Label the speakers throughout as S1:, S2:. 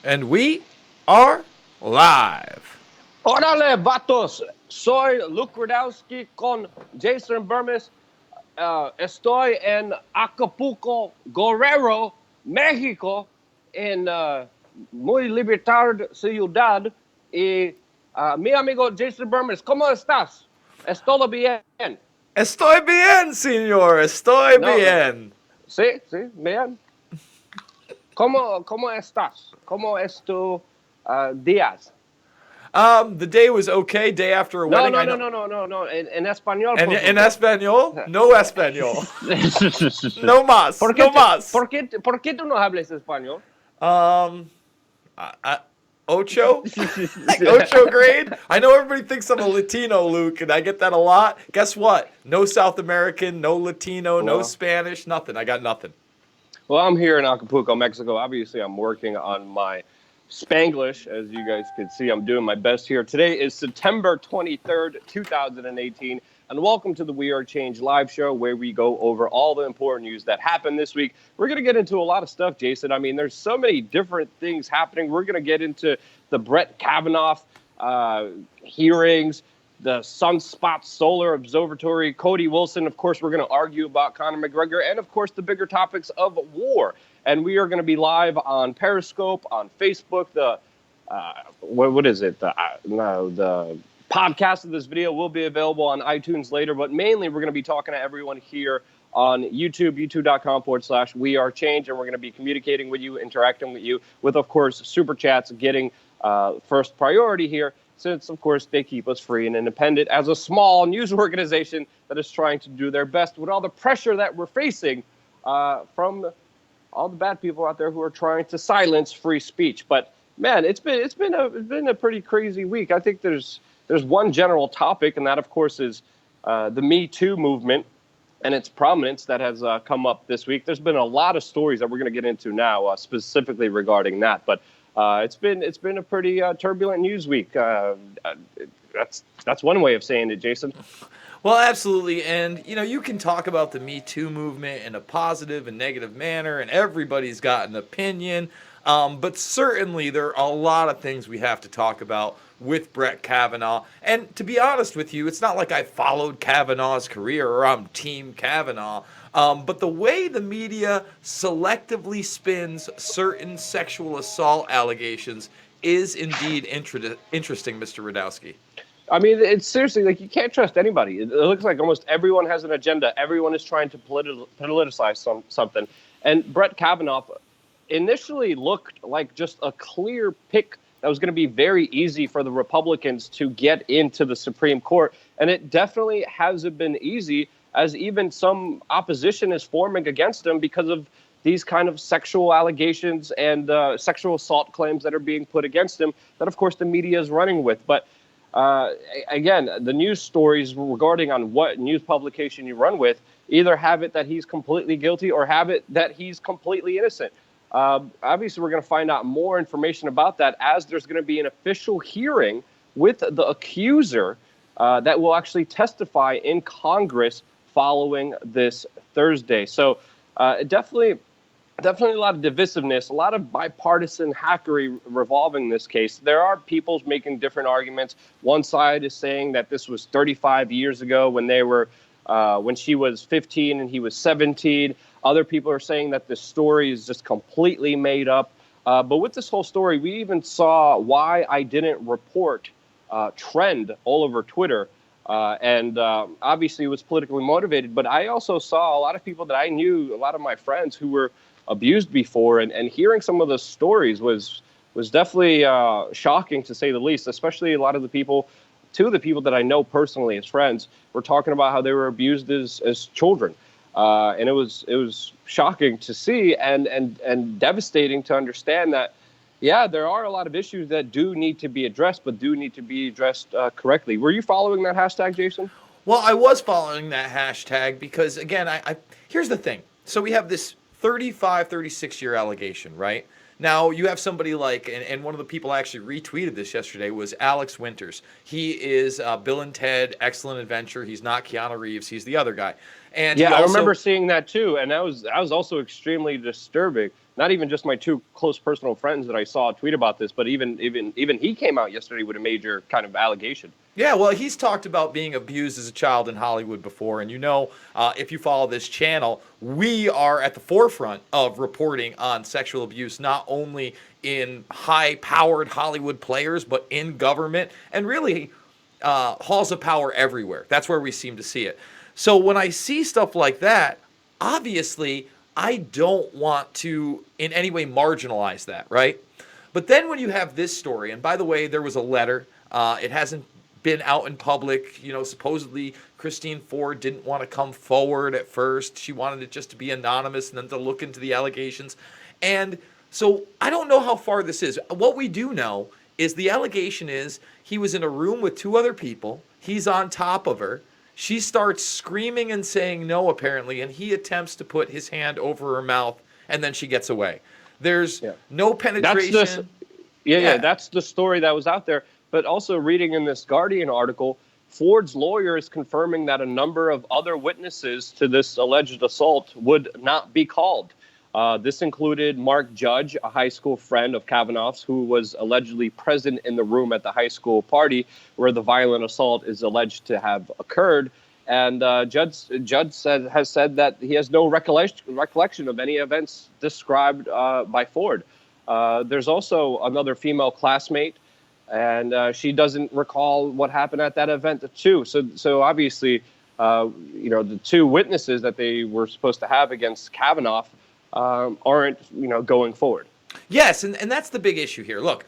S1: And we are live.
S2: Órale, vatos. Soy Luke Rudowski con Jason Burmes. Estoy en Acapulco, Guerrero, México, en muy libertad ciudad. Y mi amigo Jason Burmes, ¿cómo estás? Estoy bien.
S1: Estoy bien, señor. Estoy
S2: No,
S1: bien.
S2: sí, bien. ¿Cómo estás? ¿Cómo es tu días?
S1: The day was okay. Day after a
S2: No,
S1: wedding.
S2: no,
S1: I
S2: no,
S1: know.
S2: no, no, no, no. En español,
S1: And
S2: por
S1: in
S2: favor.
S1: Espanol, no Espanol. No más.
S2: ¿Por qué,
S1: No más.
S2: por qué tú no hablas español?
S1: Um, Ocho? Like Ocho grade? I know everybody thinks I'm a Latino, Luke, and I get that a lot. Guess what? No South American, no Latino, no
S2: No.
S1: Spanish, nothing. I got nothing.
S2: Well, I'm here in Acapulco, Mexico. Obviously, I'm working on my Spanglish. As you guys can see, I'm doing my best here. Today is September 23rd, 2018. And welcome to the We Are Change live show where we go over all the important news that happened this week. We're going to get into a lot of stuff, Jason. I mean, there's so many different things happening. We're going to get into the Brett Kavanaugh hearings, the Sunspot Solar Observatory, Cody Wilson. Of course, we're going to argue about Conor McGregor, and of course, the bigger topics of war. And we are going to be live on Periscope, on Facebook. The what is it? The podcast of this video will be available on iTunes later, but mainly we're going to be talking to everyone here on YouTube, youtube.com/We Are Change, and we're going to be communicating with you, interacting with you, with, of course, super chats getting first priority here, since, of course, they keep us free and independent as a small news organization that is trying to do their best with all the pressure that we're facing from all the bad people out there who are trying to silence free speech. But man, it's been a pretty crazy week. I think there's one general topic, and that, of course, is the Me Too movement and its prominence that has come up this week. There's been a lot of stories that we're going to get into now, specifically regarding that. But it's been a pretty turbulent news week. That's one way of saying it, Jason.
S1: Well, absolutely. And, you can talk about the Me Too movement in a positive and negative manner, and everybody's got an opinion. But certainly there are a lot of things we have to talk about with Brett Kavanaugh. And to be honest with you, it's not like I followed Kavanaugh's career or I'm Team Kavanaugh. But the way the media selectively spins certain sexual assault allegations is indeed interesting, Mr. Radowski.
S2: I mean, it's seriously like you can't trust anybody. It looks like almost everyone has an agenda. Everyone is trying to politicize something. And Brett Kavanaugh initially looked like just a clear pick that was going to be very easy for the Republicans to get into the Supreme Court. And it definitely hasn't been easy, as even some opposition is forming against him because of these kind of sexual allegations and sexual assault claims that are being put against him that, of course, the media is running with. But uh, again, the news stories regarding on what news publication you run with either have it that he's completely guilty or have it that he's completely innocent. Obviously, we're going to find out more information about that as there's going to be an official hearing with the accuser that will actually testify in Congress following this Thursday. So definitely a lot of divisiveness, a lot of bipartisan hackery revolving this case. There are people making different arguments. One side is saying that this was 35 years ago when she was 15 and he was 17. Other people are saying that this story is just completely made up. But with this whole story, we even saw why I didn't report trend all over Twitter. And obviously it was politically motivated. But I also saw a lot of people that I knew, a lot of my friends who were abused before, and hearing some of the stories was definitely shocking, to say the least. Especially a lot of the people, two of the people that I know personally as friends, were talking about how they were abused as children, and it was shocking to see and devastating to understand that. Yeah, there are a lot of issues that do need to be addressed, but do need to be addressed correctly. Were you following that hashtag, Jason?
S1: Well, I was following that hashtag because, again, I here's the thing. So we have this 35, 36-year allegation, right? Now, you have somebody like, and one of the people I actually retweeted this yesterday was Alex Winters. He is Bill and Ted, Excellent Adventure. He's not Keanu Reeves. He's the other guy. And he
S2: Yeah, I
S1: also,
S2: remember seeing that too, and that was also extremely disturbing. Not even just my two close personal friends that I saw tweet about this, but even he came out yesterday with a major kind of allegation.
S1: yeah, well, he's talked about being abused as a child in Hollywood before. And if you follow this channel, we are at the forefront of reporting on sexual abuse, not only in high powered Hollywood players, but in government and really halls of power everywhere. That's where we seem to see it. So when I see stuff like that, obviously, I don't want to in any way marginalize that, right? But then when you have this story, and by the way, there was a letter. It hasn't been out in public. Supposedly Christine Ford didn't want to come forward at first. She wanted it just to be anonymous and then to look into the allegations. And so I don't know how far this is. What we do know is the allegation is he was in a room with two other people. He's on top of her. She starts screaming and saying no, apparently, and he attempts to put his hand over her mouth, and then she gets away. There's no penetration.
S2: That's the story that was out there. But also reading in this Guardian article, Ford's lawyer is confirming that a number of other witnesses to this alleged assault would not be called. This included Mark Judge, a high school friend of Kavanaugh's, who was allegedly present in the room at the high school party where the violent assault is alleged to have occurred. And Judge has said that he has no recollection of any events described by Ford. There's also another female classmate, and she doesn't recall what happened at that event too. So obviously, the two witnesses that they were supposed to have against Kavanaugh aren't going forward.
S1: Yes, and that's the big issue here. Look,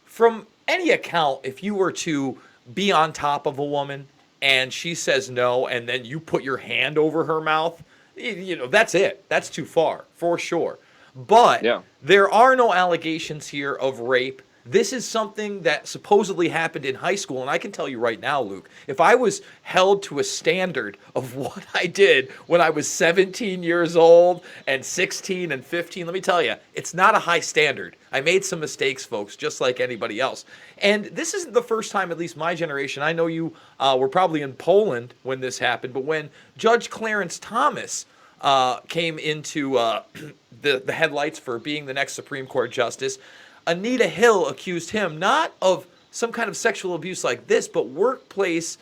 S1: from any account, if you were to be on top of a woman and she says no, and then you put your hand over her mouth, that's it. That's too far, for sure. But there are no allegations here of rape. This is something that supposedly happened in high school. And I can tell you right now, Luke, if I was held to a standard of what I did when I was 17 years old and 16 and 15, let me tell you, it's not a high standard. I made some mistakes, folks, just like anybody else. And this isn't the first time, at least my generation. I know you were probably in Poland when this happened, but when Judge Clarence Thomas came into the headlights for being the next Supreme Court justice, Anita Hill accused him not of some kind of sexual abuse like this, but workplace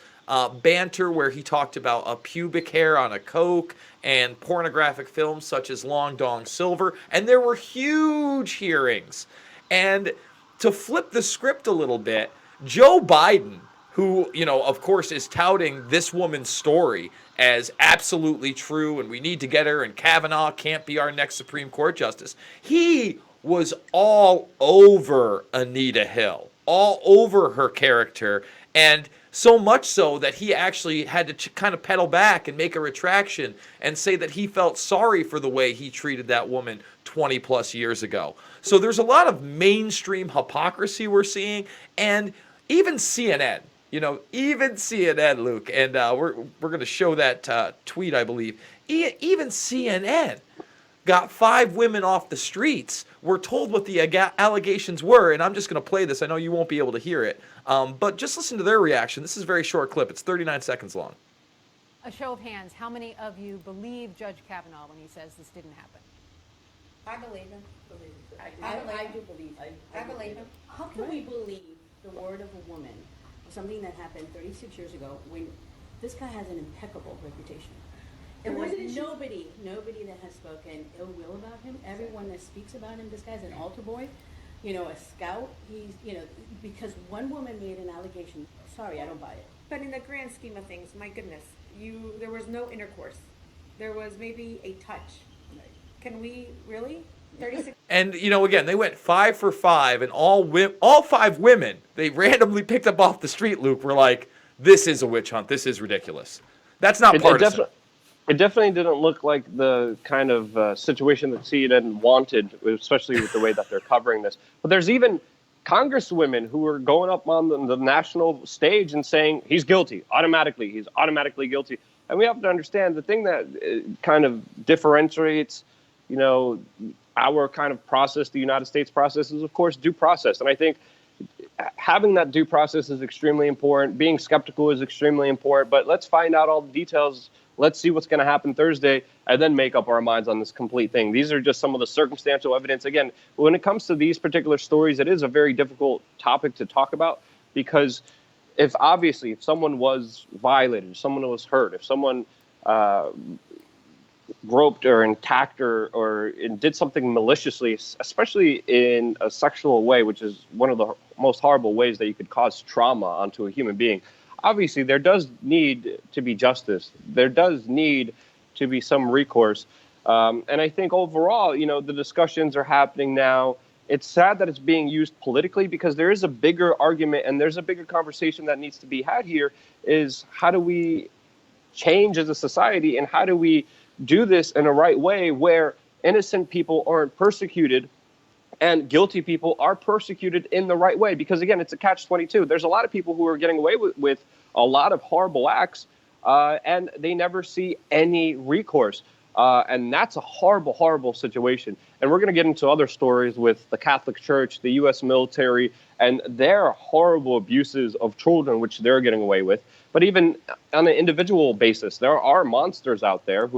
S1: banter where he talked about a pubic hair on a Coke and pornographic films such as Long Dong Silver. And there were huge hearings. And to flip the script a little bit, Joe Biden, who, of course, is touting this woman's story as absolutely true and we need to get her and Kavanaugh can't be our next Supreme Court justice, he was all over Anita Hill, all over her character, and so much so that he actually had to kind of pedal back and make a retraction and say that he felt sorry for the way he treated that woman 20 plus years ago. So there's a lot of mainstream hypocrisy we're seeing, and even CNN, Luke, and we're going to show that tweet, I believe. Even CNN got 5 women off the streets. We're told what the allegations were, and I'm just going to play this. I know you won't be able to hear it, but just listen to their reaction. This is a very short clip. It's 39 seconds long.
S3: A show of hands, how many of you believe Judge Kavanaugh when he says this didn't happen?
S4: I believe him. I do believe him. I believe him. How can we believe the word of a woman, something that happened 36 years ago, when this guy has an impeccable reputation? There was nobody that has spoken ill will about him. Everyone that speaks about him, this guy's an altar boy, a scout. He's, because one woman made an allegation. Sorry, I don't buy it.
S5: But in the grand scheme of things, my goodness, there was no intercourse. There was maybe a touch. Can we really? 36.
S1: And again, they went 5 for 5, and all 5 women they randomly picked up off the street, Luke, were like, "This is a witch hunt. This is ridiculous." That's not partisan.
S2: It definitely didn't look like the kind of situation that CNN wanted, especially with the way that they're covering this. But there's even congresswomen who are going up on the national stage and saying he's guilty automatically. He's automatically guilty. And we have to understand the thing that kind of differentiates, our kind of process, the United States process, is, of course, due process. And I think having that due process is extremely important. Being skeptical is extremely important. But let's find out all the details Let's see what's going to happen Thursday and then make up our minds on this complete thing. These are just some of the circumstantial evidence. Again, when it comes to these particular stories, it is a very difficult topic to talk about because if someone was violated, if someone was hurt, if someone groped or attacked or did something maliciously, especially in a sexual way, which is one of the most horrible ways that you could cause trauma onto a human being, obviously there does need to be justice. There does need to be some recourse. And I think overall, the discussions are happening now. It's sad that it's being used politically because there is a bigger argument and there's a bigger conversation that needs to be had here is how do we change as a society and how do we do this in a right way where innocent people aren't persecuted and guilty people are persecuted in the right way? Because again, it's a catch-22. There's a lot of people who are getting away with a lot of horrible acts and they never see any recourse. And that's a horrible, horrible situation. And we're going to get into other stories with the Catholic Church, the U.S. military, and their horrible abuses of children, which they're getting away with. But even on an individual basis, there are monsters out there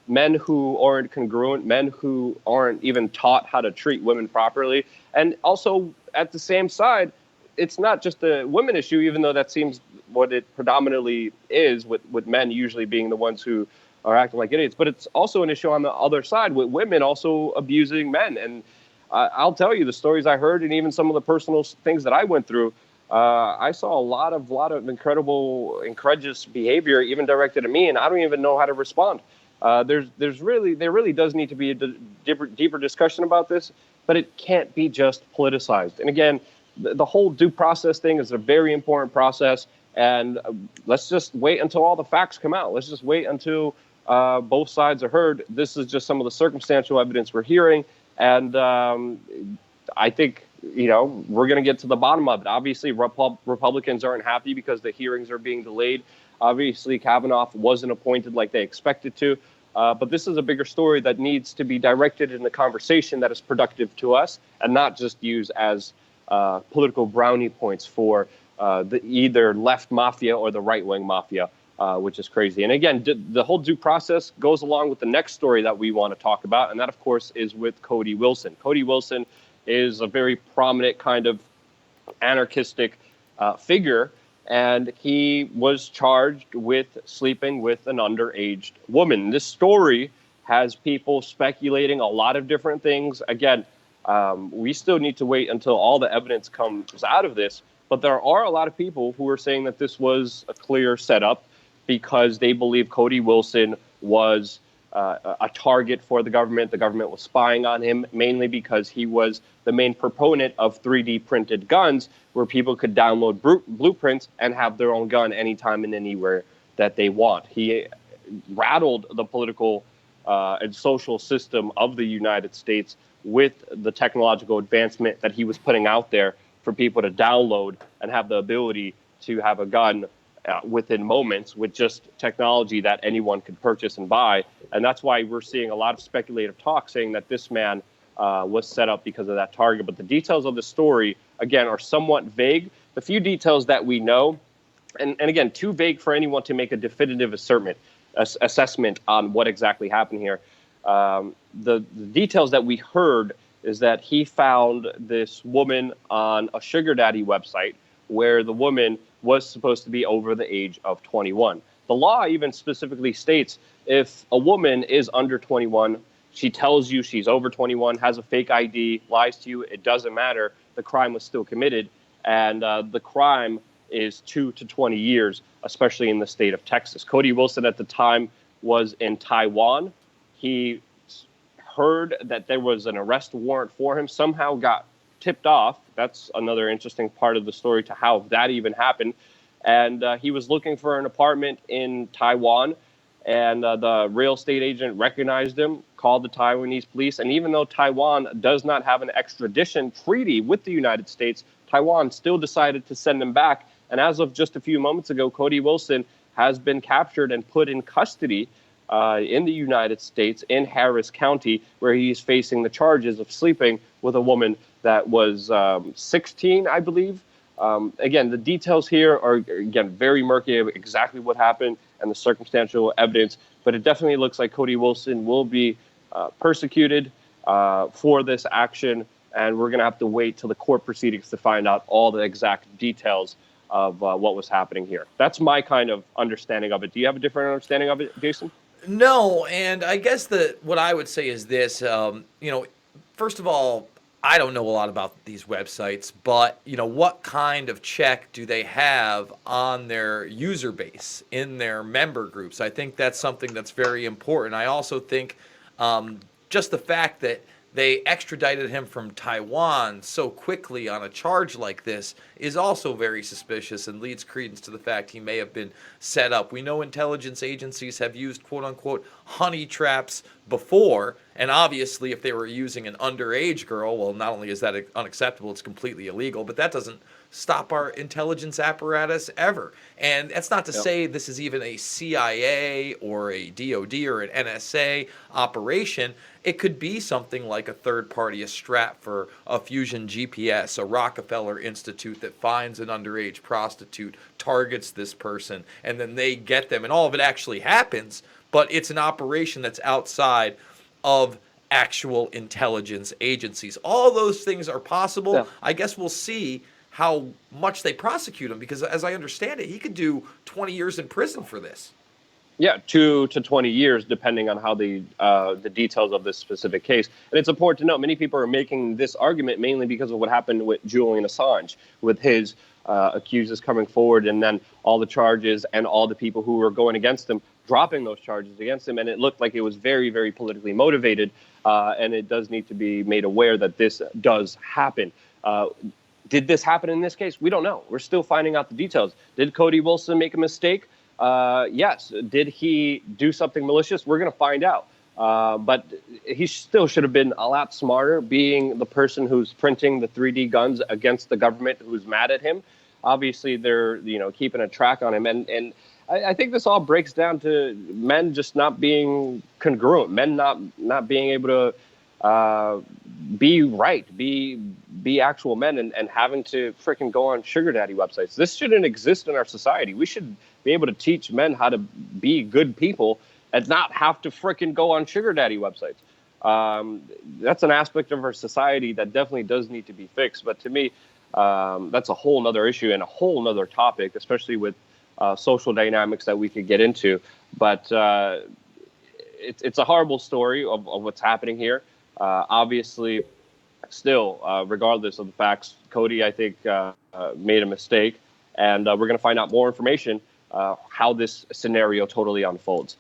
S2: men who aren't congruent, men who aren't even taught how to treat women properly. And also at the same side, it's not just a women issue, even though that seems what it predominantly is, with men usually being the ones who are acting like idiots. But it's also an issue on the other side with women also abusing men. And I'll tell you the stories I heard and even some of the personal things that I went through. I saw a lot of incredible, incredulous behavior, even directed at me, and I don't even know how to respond. There really does need to be a deeper discussion about this, but it can't be just politicized. And again, the whole due process thing is a very important process, and let's just wait until all the facts come out. Let's just wait until both sides are heard. This is just some of the circumstantial evidence we're hearing, and I think we're going to get to the bottom of it. Obviously, Republicans aren't happy because the hearings are being delayed. Obviously, Kavanaugh wasn't appointed like they expected to. But this is a bigger story that needs to be directed in a conversation that is productive to us and not just used as political brownie points for the either left mafia or the right-wing mafia, which is crazy. And again, the whole due process goes along with the next story that we want to talk about, and that, of course, is with Cody Wilson. Cody Wilson is a very prominent kind of anarchistic figure, and he was charged with sleeping with an underage woman. This story has people speculating a lot of different things. Again, we still need to wait until all the evidence comes out of this, but there are a lot of people who are saying that this was a clear setup because they believe Cody Wilson was a target for the government. The government was spying on him, mainly because he was the main proponent of 3D printed guns where people could download blueprints and have their own gun anytime and anywhere that they want. He rattled the political and social system of the United States with the technological advancement that he was putting out there for people to download and have the ability to have a gun within moments with just technology that anyone could purchase and buy. And that's why we're seeing a lot of speculative talk saying that this man was set up because of that target. But the details of the story, again, are somewhat vague. The few details that we know, and again, too vague for anyone to make a definitive assessment on what exactly happened here. The details that we heard is that he found this woman on a sugar daddy website where the woman was supposed to be over the age of 21. The law even specifically states if a woman is under 21, she tells you she's over 21, has a fake ID, lies to you, it doesn't matter. The crime was still committed, and the crime is 2 to 20 years, especially in the state of Texas. Cody Wilson at the time was in Taiwan. He heard that there was an arrest warrant for him, somehow got tipped off. That's another interesting part of the story to how that even happened. And he was looking for an apartment in Taiwan, and the real estate agent recognized him, called the Taiwanese police. And even though Taiwan does not have an extradition treaty with the United States, Taiwan still decided to send him back. And as of just a few moments ago, Cody Wilson has been captured and put in custody in the United States in Harris County, where he's facing the charges of sleeping with a woman that was 16, I believe. Again, the details here are, again, very murky of exactly what happened. and the circumstantial evidence. But it definitely looks like Cody Wilson will be persecuted for this action, and we're going to have to wait till the court proceedings to find out all the exact details of what was happening here. That's my kind of understanding of it. Do you have a different understanding of it, Jason?
S1: No, and I guess that what I would say is this, first of all, I don't know a lot about these websites, but, what kind of check do they have on their user base, in their member groups? I think that's something that's very important. I also think just the fact that they extradited him from Taiwan so quickly on a charge like this is also very suspicious and leads credence to the fact he may have been set up. We know intelligence agencies have used quote-unquote honey traps before, and obviously if they were using an underage girl, well, not only is that unacceptable, it's completely illegal, but that doesn't stop our intelligence apparatus ever. And that's not to say this is even a CIA or a DOD or an NSA operation. It could be something like a third party, a Stratfor, a Fusion GPS, a Rockefeller Institute that finds an underage prostitute, targets this person, and then they get them. And all of it actually happens, but it's an operation that's outside of actual intelligence agencies. All those things are possible.
S2: Yeah.
S1: I guess we'll see how much they prosecute him, because as I understand it, he could do 20 years in prison for this.
S2: Yeah, 2 to 20 years, depending on how the details of this specific case. And it's important to note, many people are making this argument mainly because of what happened with Julian Assange, with his accusers coming forward, and then all the charges and all the people who were going against him dropping those charges against him. And it looked like it was very, very politically motivated. And it does need to be made aware that this does happen. Did this happen in this case? We don't know. We're still finding out the details. Did Cody Wilson make a mistake? Yes. Did he do something malicious? We're going to find out. But he still should have been a lot smarter, being the person who's printing the 3D guns against the government who's mad at him. Obviously, they're keeping a track on him. And I think this all breaks down to men just not being congruent, men not being able to be right, be actual men, and having to freaking go on sugar daddy websites. This shouldn't exist in our society. We should be able to teach men how to be good people and not have to freaking go on sugar daddy websites. That's an aspect of our society that definitely does need to be fixed. But to me, that's a whole nother issue and a whole nother topic, especially with social dynamics that we could get into. But it's a horrible story of what's happening here. Obviously, still, regardless of the facts, Cody, I think, made a mistake, and we're going to find out more information how this scenario totally unfolds.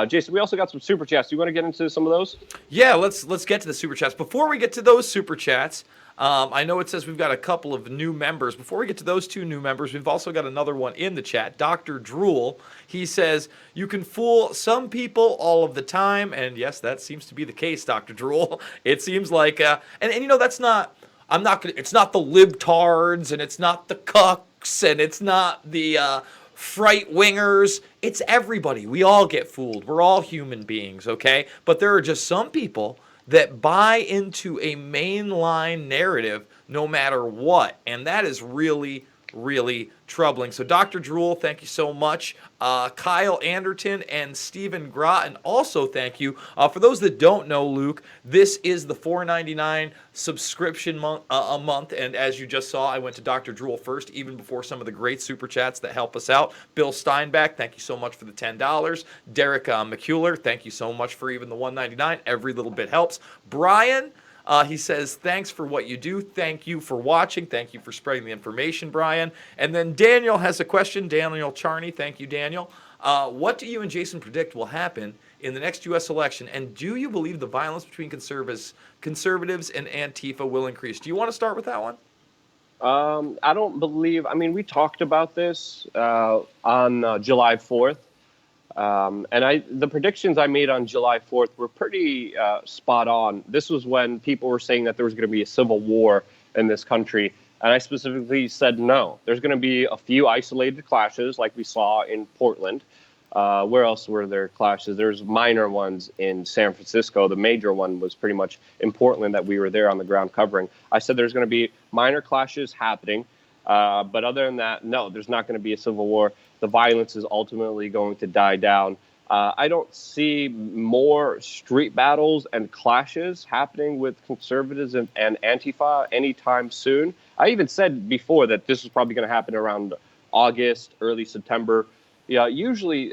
S2: Jason, we also got some super chats. Do you want to get into some of those?
S1: Yeah, let's get to the super chats. Before we get to those super chats, I know it says we've got a couple of new members. Before we get to those 2 new members, we've also got another one in the chat. Dr. Drool, he says, you can fool some people all of the time. And yes, that seems to be the case, Dr. Drool. It seems like, and that's not, it's not the libtards, and it's not the cucks, and it's not the fright wingers. It's everybody. We all get fooled. We're all human beings, okay? But there are just some people that buy into a mainline narrative no matter what. And that is really, really troubling. So Dr. Drool, thank you so much. Kyle Anderton and Stephen Groton, also thank you. For those that don't know, Luke, this is the $4.99 subscription a month. And as you just saw, I went to Dr. Drool first, even before some of the great super chats that help us out. Bill Steinbach, thank you so much for the $10. Derek McCuller, thank you so much for even the $1.99. Every little bit helps. Brian, he says, thanks for what you do. Thank you for watching. Thank you for spreading the information, Brian. And then Daniel has a question. Daniel Charney. Thank you, Daniel. What do you and Jason predict will happen in the next U.S. election? And do you believe the violence between conservatives and Antifa will increase? Do you want to start with that one?
S2: I don't believe, we talked about this on July 4th. And the predictions I made on July 4th were pretty spot on. This was when people were saying that there was going to be a civil war in this country. And I specifically said no. There's going to be a few isolated clashes like we saw in Portland. Where else were there clashes? There's minor ones in San Francisco. The major one was pretty much in Portland that we were there on the ground covering. I said there's going to be minor clashes happening. But other than that, no, there's not going to be a civil war. The violence is ultimately going to die down. I don't see more street battles and clashes happening with conservatives and Antifa anytime soon. I even said before that this was probably going to happen around August, early September. Yeah, usually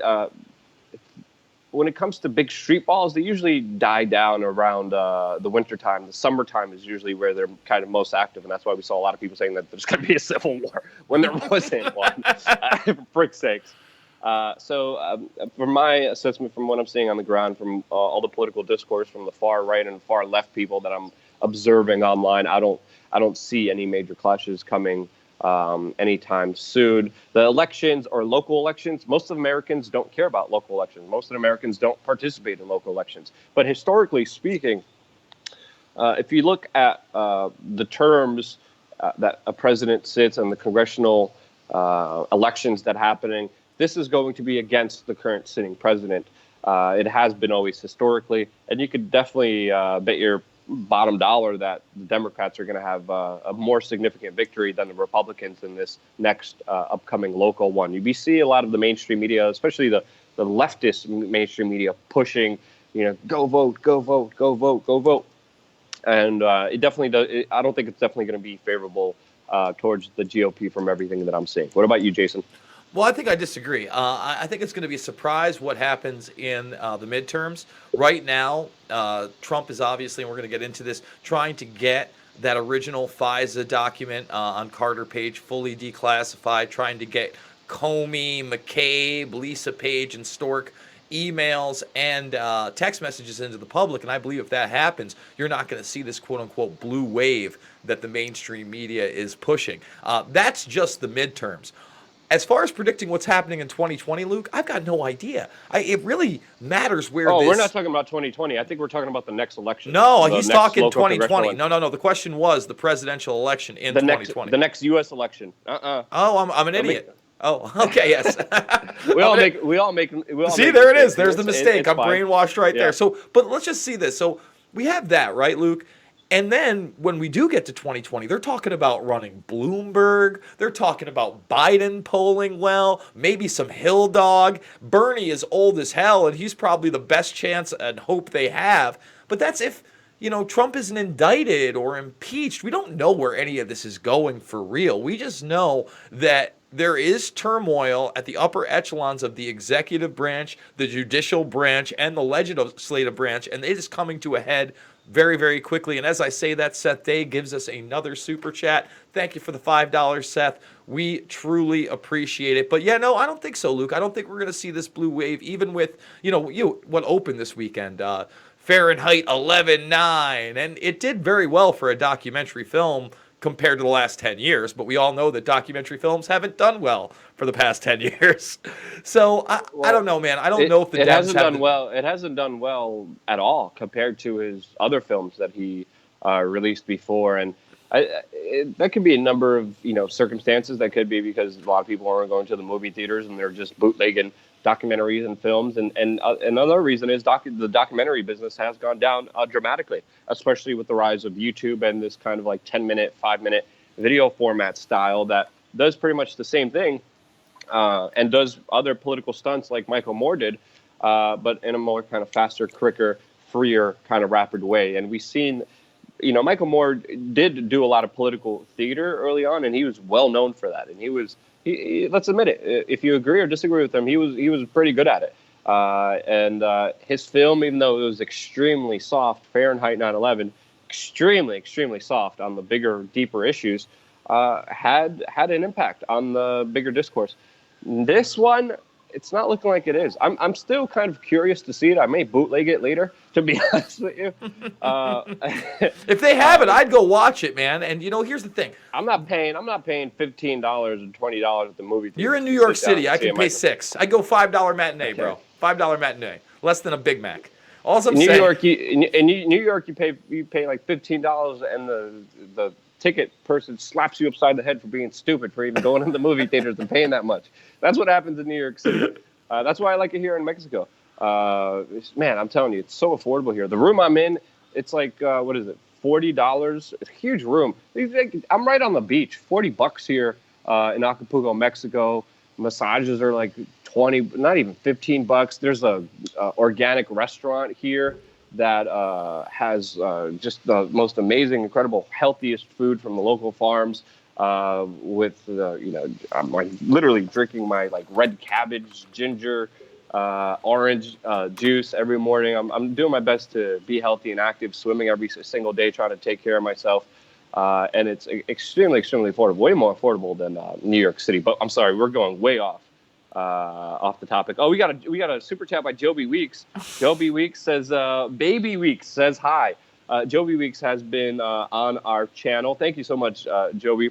S2: when it comes to big street balls, they usually die down around the wintertime. The summertime is usually where they're kind of most active, and that's why we saw a lot of people saying that there's going to be a civil war when there wasn't one, for frick's sakes. So from my assessment, from what I'm seeing on the ground, from all the political discourse from the far right and far left people that I'm observing online, I don't see any major clashes coming anytime soon. The elections or local elections, most of Americans don't care about local elections. Most of Americans don't participate in local elections. But historically speaking, if you look at the terms that a president sits and the congressional elections that are happening, this is going to be against the current sitting president. It has been always historically, and you could definitely bet your bottom dollar that the Democrats are going to have a more significant victory than the Republicans in this next upcoming local one. You see a lot of the mainstream media, especially the leftist mainstream media, pushing, go vote, go vote, go vote, go vote. And it definitely does. I don't think it's definitely going to be favorable towards the GOP from everything that I'm seeing. What about you, Jason?
S1: Well, I think I disagree. I think it's going to be a surprise what happens in the midterms. Right now, Trump is obviously, and we're going to get into this, trying to get that original FISA document on Carter Page fully declassified, trying to get Comey, McCabe, Lisa Page, and Stork emails and text messages into the public. And I believe if that happens, you're not going to see this quote-unquote blue wave that the mainstream media is pushing. That's just the midterms. As far as predicting what's happening in 2020, Luke, I've got no idea. It really matters where this...
S2: we're not talking about 2020. I think we're talking about the next election.
S1: No, he's talking 2020. No. The question was the presidential election in 2020.
S2: The next U.S. election.
S1: Oh, I'm an idiot. Oh, okay, yes.
S2: we all make.
S1: See, there it is. There's the mistake.
S2: It's
S1: I'm
S2: fine.
S1: brainwashed right
S2: Yeah.
S1: there. So, but let's just see this. So we have that, right, Luke? And then when we do get to 2020, they're talking about running Bloomberg. They're talking about Biden polling well, maybe some Hill Dog. Bernie is old as hell, and he's probably the best chance and hope they have. But that's if, Trump isn't indicted or impeached. We don't know where any of this is going for real. We just know that there is turmoil at the upper echelons of the executive branch, the judicial branch, and the legislative branch, and it is coming to a head very, very quickly. And as I say that, Seth Day gives us another super chat. Thank you for the $5, Seth. We truly appreciate it. But yeah, no, I don't think so, Luke. I don't think we're going to see this blue wave, even with, what opened this weekend, Fahrenheit 11/9. And it did very well for a documentary film compared to the last 10 years. But we all know that documentary films haven't done well for the past 10 years. So I don't know, man. I don't know if the Dems
S2: hasn't done well. It hasn't done well at all compared to his other films that he released before. And that could be a number of circumstances. That could be because a lot of people aren't going to the movie theaters and they're just bootlegging documentaries and films. And another reason is the documentary business has gone down dramatically, especially with the rise of YouTube and this kind of like 10-minute, 5-minute video format style that does pretty much the same thing and does other political stunts like Michael Moore did, but in a more kind of faster, quicker, freer kind of rapid way. And we've seen, Michael Moore did do a lot of political theater early on, and he was well known for that. And he let's admit it, if you agree or disagree with him, he was pretty good at it. And his film, even though it was extremely soft, Fahrenheit 9/11, extremely, extremely soft on the bigger, deeper issues, had an impact on the bigger discourse. This one, it's not looking like it is. I'm still kind of curious to see it. I may bootleg it later, to be honest with you.
S1: If they have it, I'd go watch it, man. And here's the thing.
S2: I'm not paying $15 or $20 at the movie theater.
S1: You're in New York City. I can pay $6. I go $5 matinee, okay, bro. $5 matinee, less than a Big Mac. All I'm saying.
S2: In New York, you pay like $15, and the ticket person slaps you upside the head for being stupid for even going in the movie theaters and paying that much. That's what happens in New York City. That's why I like it here in Mexico. Man, I'm telling you, it's so affordable here. The room I'm in, it's like, what is it, $40. It's a huge room. I'm right on the beach. $40 here in Acapulco, Mexico. Massages are like 20, not even $15. There's a organic restaurant here that has just the most amazing, incredible, healthiest food from the local farms. With I'm like literally drinking my like red cabbage, ginger, orange juice every morning. I'm doing my best to be healthy and active, swimming every single day, trying to take care of myself. And it's extremely, extremely affordable, way more affordable than New York City. But I'm sorry, we're going way off the topic. Oh, we got a super chat by Joby Weeks. Joby Weeks says, Baby Weeks says hi. Joby Weeks has been on our channel. Thank you so much, Joby,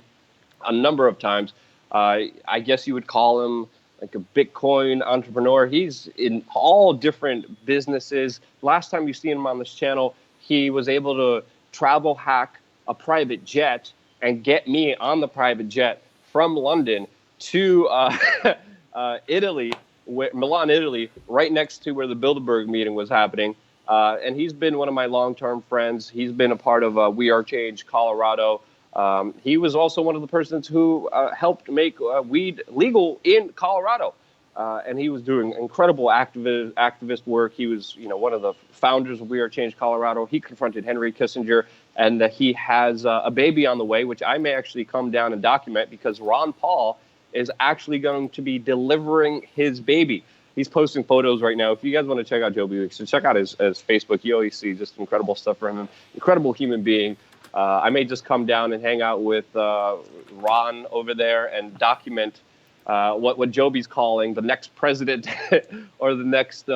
S2: a number of times. I guess you would call him like a Bitcoin entrepreneur. He's in all different businesses. Last time you seen him on this channel, he was able to travel hack a private jet and get me on the private jet from London to Italy, Milan, Italy, right next to where the Bilderberg meeting was happening. And he's been one of my long-term friends. He's been a part of We Are Change Colorado. He was also one of the persons who helped make weed legal in Colorado. And he was doing incredible activist work. He was, one of the founders of We Are Change Colorado. He confronted Henry Kissinger, and he has a baby on the way, which I may actually come down and document because Ron Paul is actually going to be delivering his baby. He's posting photos right now. If you guys want to check out Joby Weeks, so check out his Facebook. You always see just incredible stuff from him. Incredible human being. I may just come down and hang out with Ron over there and document what Joby's calling the next president or the next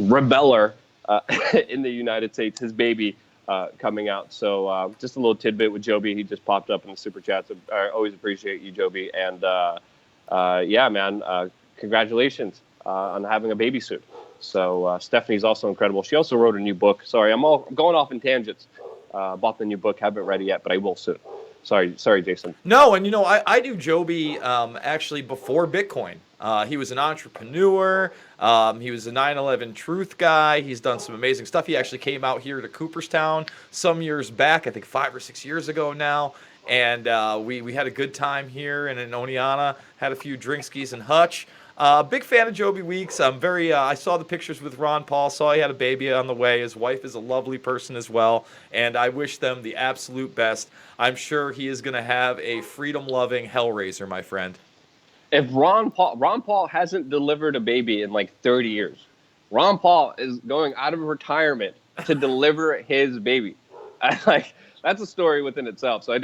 S2: rebeller in the United States, his baby coming out. So just a little tidbit with Joby. He just popped up in the super chats. I always appreciate you, Joby. And yeah, man, congratulations on having a baby soon. So Stephanie's also incredible. She also wrote a new book. Sorry, I'm going off in tangents. Bought the new book, haven't read it yet, but I will soon. Sorry, Jason.
S1: No, and I knew Joby actually before Bitcoin. He was an entrepreneur. He was a 9/11 Truth guy. He's done some amazing stuff. He actually came out here to Cooperstown some years back, I think 5 or 6 years ago now. And we had a good time here and in Oneonta. Had a few drinskies and hutch. Big fan of Joby Weeks. I'm I saw the pictures with Ron Paul, saw he had a baby on the way. His wife is a lovely person as well, and I wish them the absolute best. I'm sure he is going to have a freedom-loving hellraiser, my friend.
S2: If Ron Paul hasn't delivered a baby in like 30 years, Ron Paul is going out of retirement to deliver his baby. That's a story within itself. So I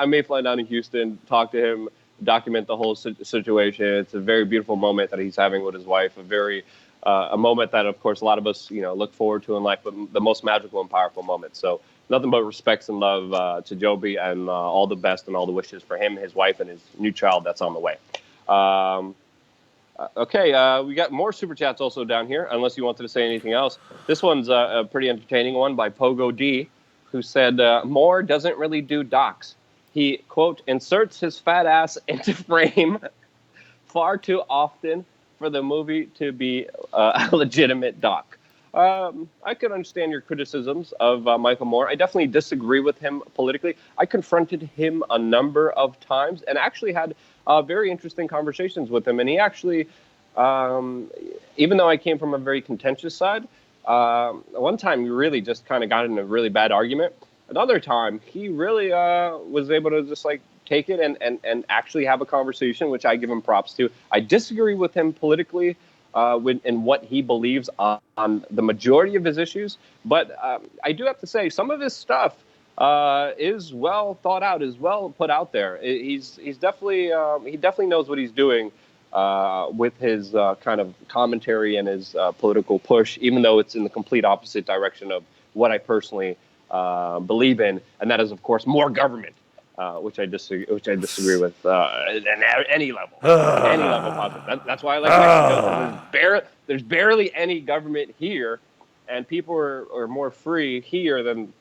S2: may fly down to Houston, talk to him, document the whole situation. It's a very beautiful moment that he's having with his wife, a moment that, of course, a lot of us, look forward to in life, but the most magical and powerful moment. So nothing but respects and love to Joby, and all the best and all the wishes for him, his wife, and his new child that's on the way. Okay, we got more super chats also down here, unless you wanted to say anything else. This one's a pretty entertaining one by Pogo D, who said, Moore doesn't really do docs. He, quote, inserts his fat ass into frame far too often for the movie to be a legitimate doc. I could understand your criticisms of Michael Moore. I definitely disagree with him politically. I confronted him a number of times and actually had very interesting conversations with him. And he actually, even though I came from a very contentious side, one time we really just kind of got in a really bad argument. Another time, he really was able to just like take it and actually have a conversation, which I give him props to. I disagree with him politically in what he believes on the majority of his issues, but I do have to say some of his stuff is well thought out, is well put out there. He's definitely he definitely knows what he's doing with his kind of commentary and his political push, even though it's in the complete opposite direction of what I personally believe in, and that is, of course, more government, which I disagree with at any level, any level possible. That's why I like Mexico. There's barely any government here, and people are more free here than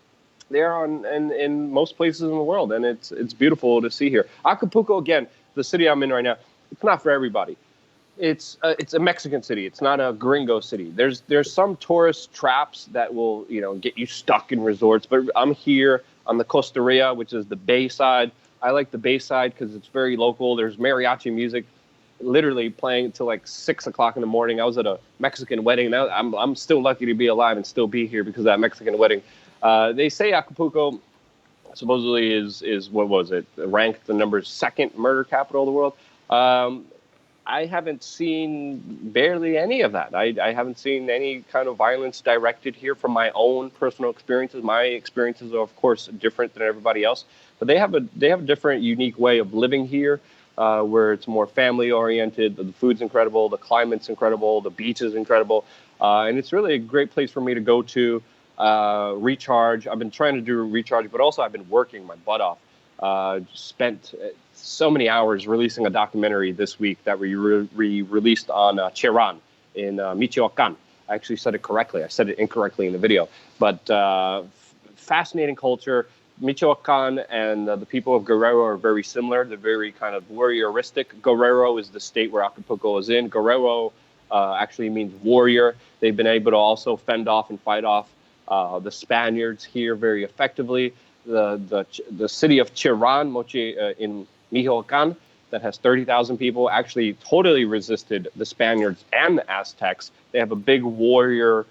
S2: they are in most places in the world, and it's beautiful to see here. Acapulco, again, the city I'm in right now, it's not for everybody. It's a Mexican city. It's not a gringo city. There's some tourist traps that will get you stuck in resorts. But I'm here on the Costa Rica, which is the Bay side. I like the Bay side because it's very local. There's mariachi music, literally playing until like 6 o'clock in the morning. I was at a Mexican wedding. Now I'm still lucky to be alive and still be here because of that Mexican wedding. They say Acapulco supposedly is what was it? Ranked the number 2nd murder capital of the world. I haven't seen barely any of that. I haven't seen any kind of violence directed here from my own personal experiences. My experiences are, of course, different than everybody else, but they have a different, unique way of living here, where it's more family oriented. The food's incredible, the climate's incredible, the beach is incredible, and it's really a great place for me to go to recharge. I've been trying to do recharge, but also I've been working my butt off. Spent so many hours releasing a documentary this week that we released on Cherán in Michoacán. I actually said it correctly. I said it incorrectly in the video. But fascinating culture. Michoacán and the people of Guerrero are very similar. They're very kind of warrioristic. Guerrero is the state where Acapulco is in. Guerrero actually means warrior. They've been able to also fend off and fight off the Spaniards here very effectively. The city of Cherán, Mochi, in Michoacán, that has 30,000 people, actually totally resisted the Spaniards and the Aztecs. They have a big warrior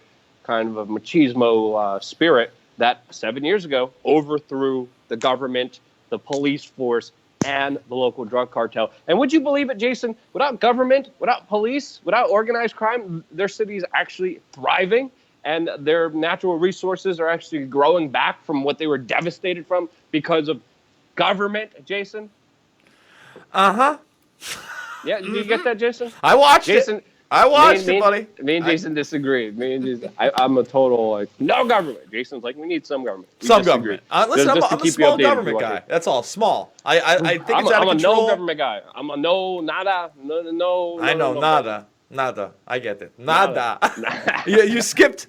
S2: kind of machismo spirit that 7 years ago overthrew the government, the police force, and the local drug cartel. And would you believe it, Jason? Without government, without police, without organized crime, their city is actually thriving. And their natural resources are actually growing back from what they were devastated from because of government, Jason.
S1: Uh-huh.
S2: Yeah, did you get that, Jason?
S1: I watched
S2: Jason,
S1: it. I watched it, buddy.
S2: Me and Jason disagree. Me and Jason, I'm a total like no government. Jason's like we need some government. We
S1: Some
S2: disagree.
S1: government. Listen,
S2: Just to
S1: I'm a
S2: keep you
S1: small
S2: updated
S1: government
S2: if you
S1: guy.
S2: want to.
S1: That's all. Small. I think it's out of
S2: I'm a
S1: control.
S2: no government guy. I'm a no nada no.
S1: I know
S2: no
S1: nada. Nada. I get it. Nada.
S2: Nada.
S1: Yeah, you skipped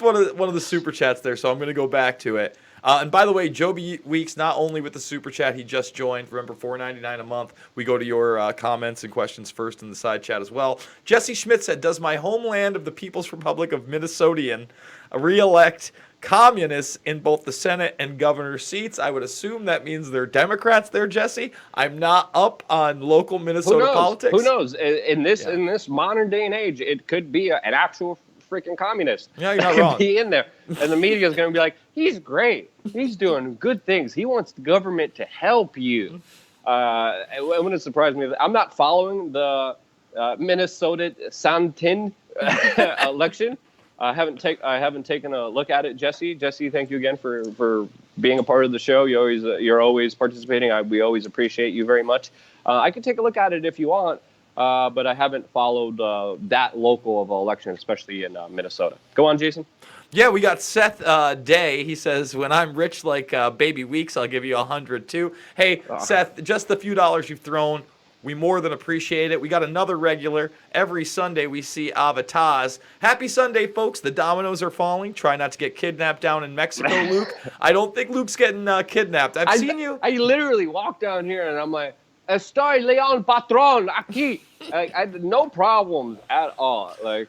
S1: one of the super chats there, so I'm going to go back to it. And by the way, Joby Weeks, not only with the super chat, he just joined. Remember, $4.99 a month. We go to your comments and questions first in the side chat as well. Jesse Schmidt said, does my homeland of the People's Republic of Minnesotian re-elect communists in both the Senate and governor seats? I would assume that means they're Democrats there, Jesse. I'm not up on local Minnesota politics.
S2: Who knows? In this modern day and age, it could be an actual freaking communist.
S1: Yeah, you're not wrong.
S2: Be in there, and the media is going to be like, "He's great. He's doing good things. He wants the government to help you." It wouldn't surprise me. I'm not following the Minnesota Santin election. I haven't taken a look at it, Jesse. Jesse, thank you again for being a part of the show. You're always participating. We always appreciate you very much. I can take a look at it if you want. But I haven't followed that local of an election, especially in Minnesota. Go on, Jason.
S1: Yeah, we got Seth Day. He says, when I'm rich like Baby Weeks, I'll give you 100 too. Hey, Seth, just the few dollars you've thrown, we more than appreciate it. We got another regular. Every Sunday we see Avataz. Happy Sunday, folks. The dominoes are falling. Try not to get kidnapped down in Mexico, Luke. I don't think Luke's getting kidnapped. I've seen you.
S2: I literally walk down here and I'm like, Estoy Leon Patron aquí. I had no problems at all. Like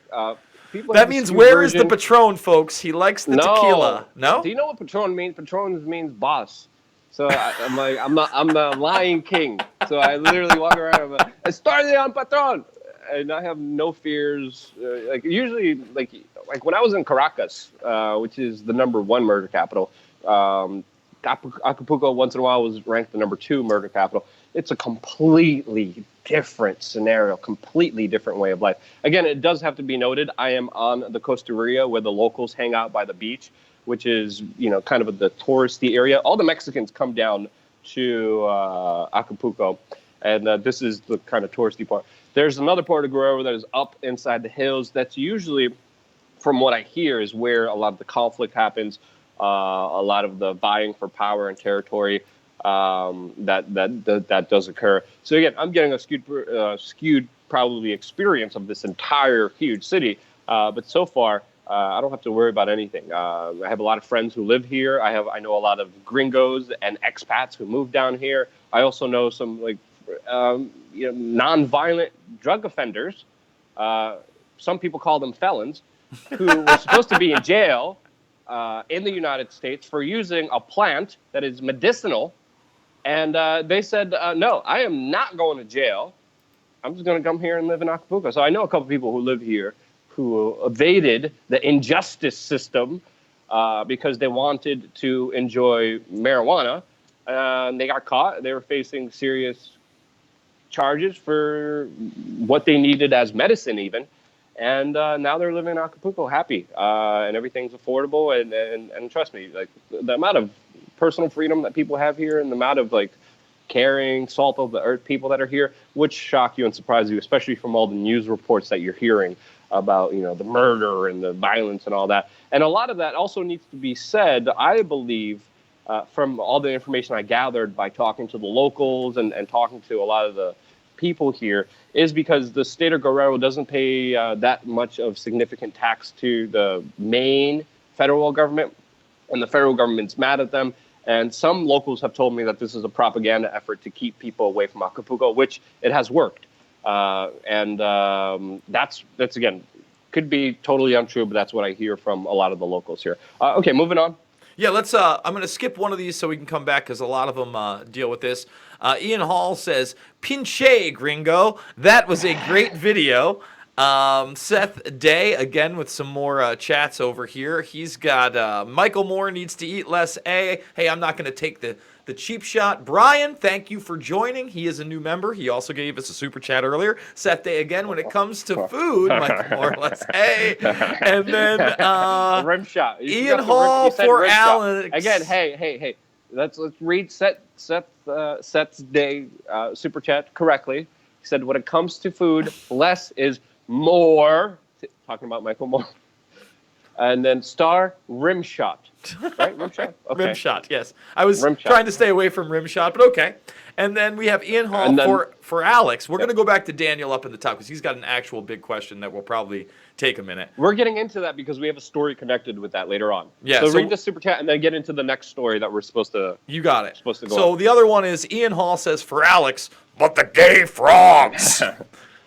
S2: people.
S1: That means where is the Patron, folks? He likes the tequila. No.
S2: Do you know what Patron means? Patron means boss. So I'm like, I'm the Lion King. So I literally walk around. I'm like, Estoy Leon Patron, and I have no fears. Usually, like when I was in Caracas, which is the #1 murder capital. Acapulco once in a while was ranked the #2 murder capital. It's a completely different scenario, completely different way of life. Again, it does have to be noted, I am on the Costa Rica where the locals hang out by the beach, which is, kind of the touristy area. All the Mexicans come down to Acapulco, and this is the kind of touristy part. There's another part of Guerrero that is up inside the hills. That's usually, from what I hear, is where a lot of the conflict happens, a lot of the vying for power and territory. That does occur. So again, I'm getting a skewed probably experience of this entire huge city. But so far, I don't have to worry about anything. I have a lot of friends who live here. I know a lot of gringos and expats who moved down here. I also know some nonviolent drug offenders. Some people call them felons, who were supposed to be in jail in the United States for using a plant that is medicinal. And they said, no, I am not going to jail. I'm just going to come here and live in Acapulco. So I know a couple people who live here who evaded the injustice system because they wanted to enjoy marijuana. They got caught. They were facing serious charges for what they needed as medicine even. And now they're living in Acapulco happy, and everything's affordable. And trust me, like the amount of personal freedom that people have here and the amount of like caring, salt of the earth people that are here would shock you and surprise you, especially from all the news reports that you're hearing about, the murder and the violence and all that. And a lot of that also needs to be said, I believe, from all the information I gathered by talking to the locals and talking to a lot of the people here, is because the state of Guerrero doesn't pay that much of significant tax to the main federal government, and the federal government's mad at them. And some locals have told me that this is a propaganda effort to keep people away from Acapulco, which it has worked. That's again, could be totally untrue, but that's what I hear from a lot of the locals here. Okay, moving on.
S1: Yeah, let's. I'm going to skip one of these so we can come back because a lot of them deal with this. Ian Hall says, "Pinche gringo, that was a great video." Seth Day, again with some more chats over here. He's got Michael Moore needs to eat less. Hey, I'm not going to take the cheap shot. Brian, thank you for joining. He is a new member. He also gave us a super chat earlier. Seth Day, again, when it comes to food, Michael Moore, let's hey. And then
S2: rim shot.
S1: Ian Hall for Alex.
S2: Again, hey. Let's read Seth's Day super chat correctly. He said, when it comes to food, less is more. Talking about Michael Moore. And then star rim shot. Right? Rim shot? Okay.
S1: Rim shot, yes. I was trying to stay away from rim shot, but okay. And then we have Ian Hall for Alex. We're going to go back to Daniel up in the top because he's got an actual big question that will probably take a minute.
S2: We're getting into that because we have a story connected with that later on.
S1: Yeah,
S2: so read the super chat and then get into the next story that we're supposed to.
S1: You got it.
S2: Supposed to go
S1: so
S2: on.
S1: The other one is Ian Hall says for Alex, but the gay frogs.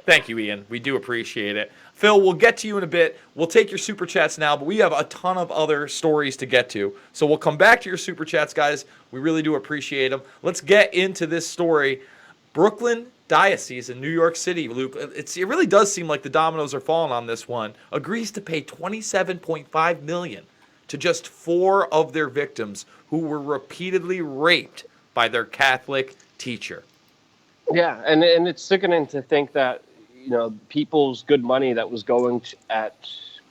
S1: Thank you, Ian. We do appreciate it. Phil, we'll get to you in a bit. We'll take your super chats now, but we have a ton of other stories to get to. So we'll come back to your super chats, guys. We really do appreciate them. Let's get into this story. Brooklyn Diocese in New York City, Luke. It really does seem like the dominoes are falling on this one. Agrees to pay $27.5 million to just 4 of their victims who were repeatedly raped by their Catholic teacher.
S2: Yeah, and it's sickening to think that people's good money that was going at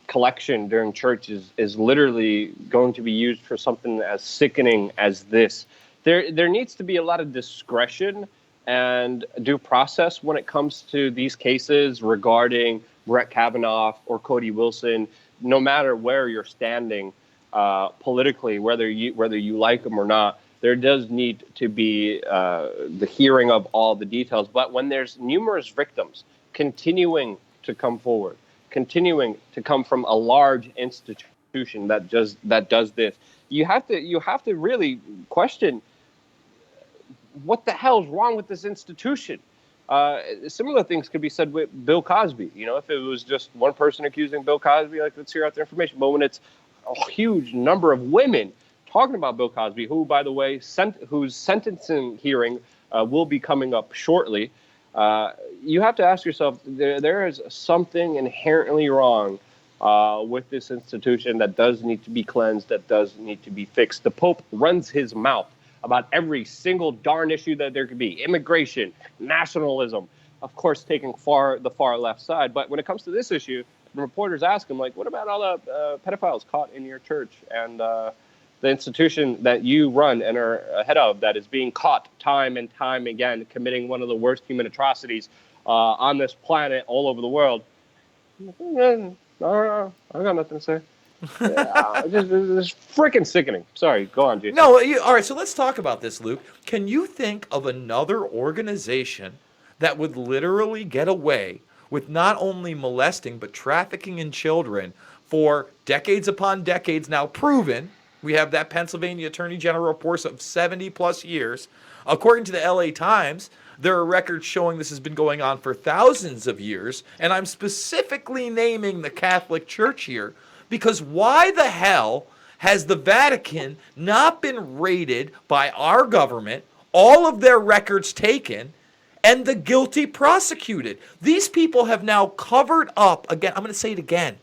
S2: collection during church is literally going to be used for something as sickening as this. There needs to be a lot of discretion and due process when it comes to these cases regarding Brett Kavanaugh or Cody Wilson. No matter where you're standing politically, whether you like them or not, there does need to be the hearing of all the details. But when there's numerous victims continuing to come forward, continuing to come from a large institution that does this, you have to really question what the hell is wrong with this institution. Similar things could be said with Bill Cosby. If it was just one person accusing Bill Cosby, like, let's hear out the information. But when it's a huge number of women talking about Bill Cosby, who, by the way, whose sentencing hearing will be coming up shortly, you have to ask yourself, there is something inherently wrong with this institution that does need to be cleansed, that does need to be fixed. The Pope runs his mouth about every single darn issue that there could be: immigration, nationalism, of course, taking the far left side. But when it comes to this issue, the reporters ask him, like, what about all the pedophiles caught in your church and the institution that you run and are head of that is being caught time and time again committing one of the worst human atrocities on this planet all over the world? I got nothing to say. It's freaking sickening. Sorry, go on, Jason.
S1: No, all right, so let's talk about this, Luke. Can you think of another organization that would literally get away with not only molesting but trafficking in children for decades upon decades now proven? We have that Pennsylvania Attorney General report of 70 plus years. According to the LA Times, There are records showing this has been going on for thousands of years, and I'm specifically naming the Catholic Church here because why the hell has the Vatican not been raided by our government, all of their records taken, and the guilty prosecuted? These people have now covered up, again, I'm going to say it again,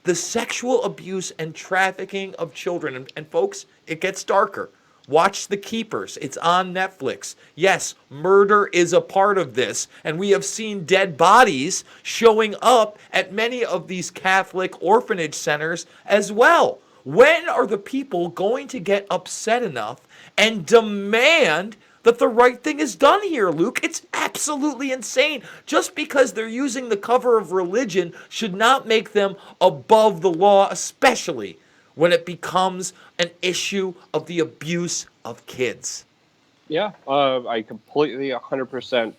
S1: the sexual abuse and trafficking of children. And folks, it gets darker. Watch The Keepers. It's on Netflix. Yes, murder is a part of this, and we have seen dead bodies showing up at many of these Catholic orphanage centers as well. When are the people going to get upset enough and demand that the right thing is done here, Luke? It's absolutely insane. Just because they're using the cover of religion should not make them above the law, especially when it becomes an issue of the abuse of kids.
S2: Yeah, I completely 100%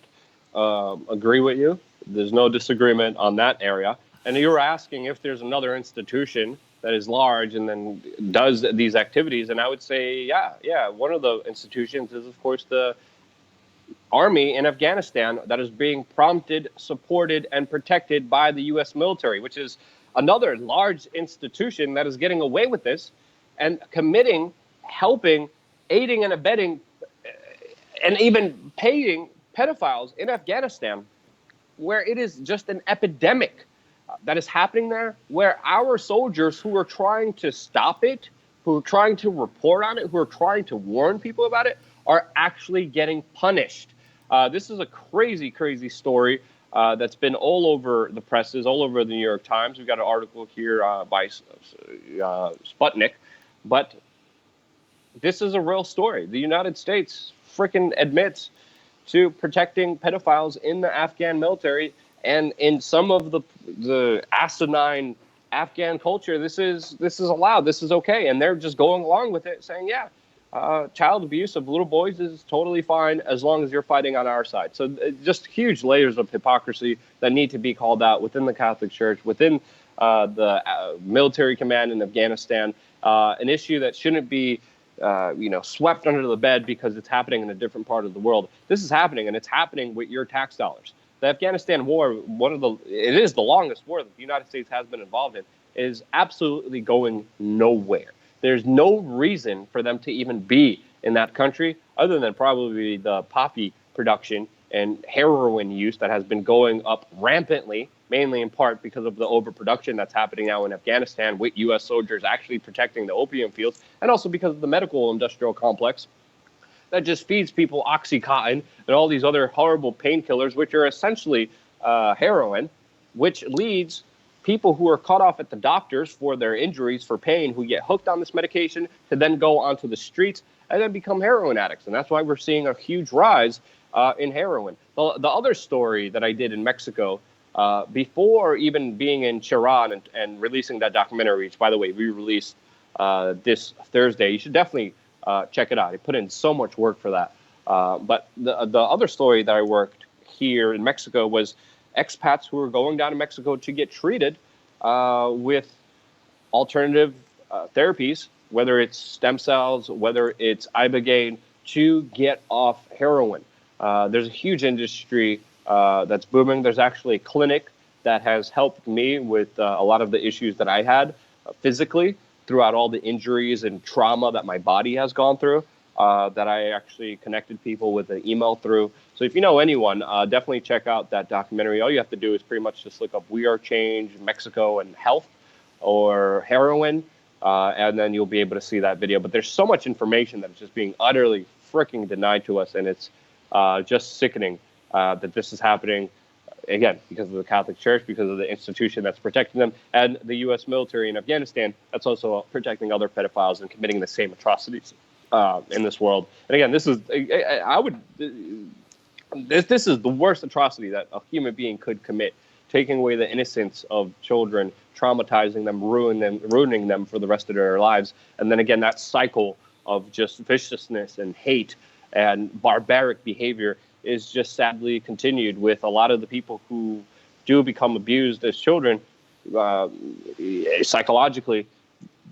S2: agree with you. There's no disagreement on that area. And you were asking if there's another institution that is large and then does these activities. And I would say, yeah. One of the institutions is, of course, the army in Afghanistan that is being prompted, supported, and protected by the U.S. military, which is another large institution that is getting away with this and committing, helping, aiding and abetting, and even paying pedophiles in Afghanistan, where it is just an epidemic that is happening there, where our soldiers who are trying to stop it, who are trying to report on it, who are trying to warn people about it, are actually getting punished. This is a crazy, crazy story that's been all over the presses, all over the New York Times. We've got an article here by Sputnik, but this is a real story. The United States freaking admits to protecting pedophiles in the Afghan military. And in some of the asinine Afghan culture, this is allowed. This is okay, and they're just going along with it, saying, child abuse of little boys is totally fine as long as you're fighting on our side. So just huge layers of hypocrisy that need to be called out within the Catholic Church, within the military command in Afghanistan. An issue that shouldn't be swept under the bed because it's happening in a different part of the world. This is happening, and it's happening with your tax dollars. The Afghanistan war, it is the longest war that the United States has been involved in, is absolutely going nowhere. There's no reason for them to even be in that country other than probably the poppy production and heroin use that has been going up rampantly, mainly in part because of the overproduction that's happening now in Afghanistan with U.S. soldiers actually protecting the opium fields, and also because of the medical industrial complex that just feeds people Oxycontin and all these other horrible painkillers, which are essentially heroin, which leads people who are cut off at the doctors for their injuries, for pain, who get hooked on this medication to then go onto the streets and then become heroin addicts. And that's why we're seeing a huge rise in heroin. The other story that I did in Mexico, before even being in Tehran and releasing that documentary, which, by the way, we released this Thursday. You should definitely check it out. I put in so much work for that. But the other story that I worked here in Mexico was expats who were going down to Mexico to get treated with alternative therapies, whether it's stem cells, whether it's Ibogaine, to get off heroin. There's a huge industry that's booming. There's actually a clinic that has helped me with a lot of the issues that I had physically throughout all the injuries and trauma that my body has gone through, that I actually connected people with an email through. So if you know anyone, definitely check out that documentary. All you have to do is pretty much just look up We Are Change, Mexico and Health or heroin, and then you'll be able to see that video. But there's so much information that is just being utterly freaking denied to us, and it's just sickening that this is happening, again, because of the Catholic Church, because of the institution that's protecting them, and the U.S. military in Afghanistan that's also protecting other pedophiles and committing the same atrocities in this world. And again, this is this is the worst atrocity that a human being could commit, taking away the innocence of children, traumatizing them, ruining them for the rest of their lives. And then again, that cycle of just viciousness and hate and barbaric behavior is just sadly continued with a lot of the people who do become abused as children, psychologically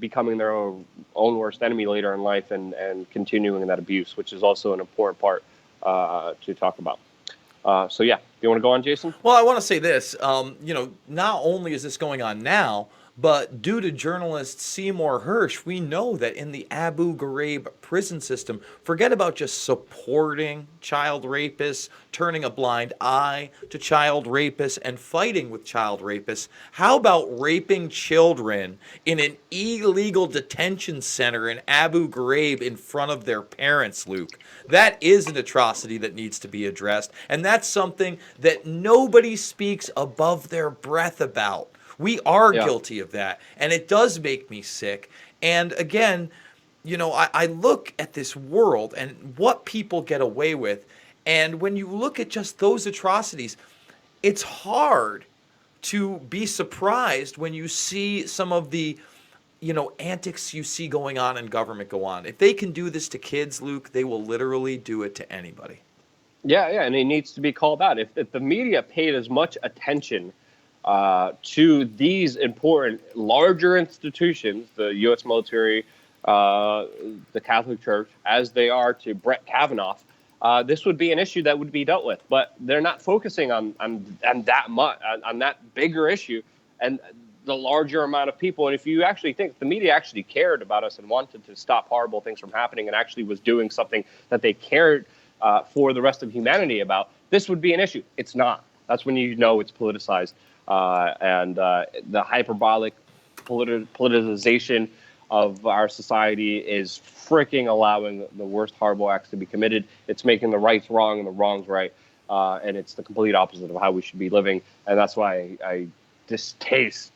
S2: becoming their own worst enemy later in life and continuing that abuse, which is also an important part to talk about. So yeah, do you want to go on, Jason?
S1: Well, I want to say this. Not only is this going on now, but due to journalist Seymour Hersh, we know that in the Abu Ghraib prison system, forget about just supporting child rapists, turning a blind eye to child rapists, and fighting with child rapists. How about raping children in an illegal detention center in Abu Ghraib in front of their parents, Luke? That is an atrocity that needs to be addressed, and that's something that nobody speaks above their breath about. We are guilty of that, and it does make me sick. And again, I look at this world and what people get away with, and when you look at just those atrocities, it's hard to be surprised when you see some of the antics you see going on in government go on. If they can do this to kids, Luke, they will literally do it to anybody.
S2: Yeah, and it needs to be called out. If the media paid as much attention to these important, larger institutions, the U.S. military, the Catholic Church, as they are to Brett Kavanaugh, this would be an issue that would be dealt with. But they're not focusing on that much, on that bigger issue, and the larger amount of people. And if you actually think the media actually cared about us and wanted to stop horrible things from happening and actually was doing something that they cared for the rest of humanity about, this would be an issue. It's not. That's when you know it's politicized. And the hyperbolic politicization of our society is freaking allowing the worst horrible acts to be committed. It's making the rights wrong and the wrongs right. And it's the complete opposite of how we should be living. And that's why I distaste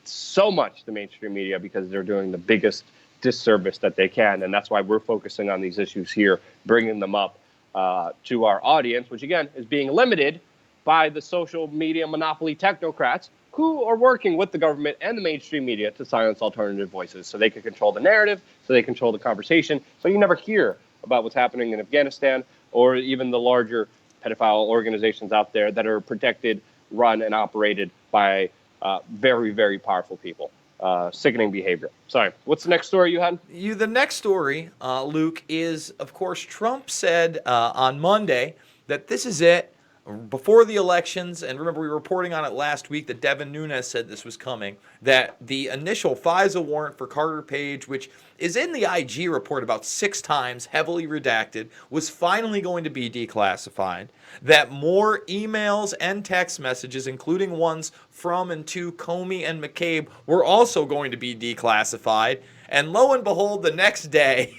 S2: so much the mainstream media, because they're doing the biggest disservice that they can. And that's why we're focusing on these issues here, bringing them up to our audience, which again is being limited by the social media monopoly technocrats who are working with the government and the mainstream media to silence alternative voices so they can control the narrative, so they control the conversation, so you never hear about what's happening in Afghanistan or even the larger pedophile organizations out there that are protected, run, and operated by very, very powerful people. Sickening behavior. Sorry, what's the next story you had?
S1: The next story, Luke, is, of course, Trump said on Monday that this is it. Before the elections, and remember we were reporting on it last week that Devin Nunes said this was coming, that the initial FISA warrant for Carter Page, which is in the IG report about 6 times, heavily redacted, was finally going to be declassified, that more emails and text messages, including ones from and to Comey and McCabe, were also going to be declassified, and lo and behold, the next day...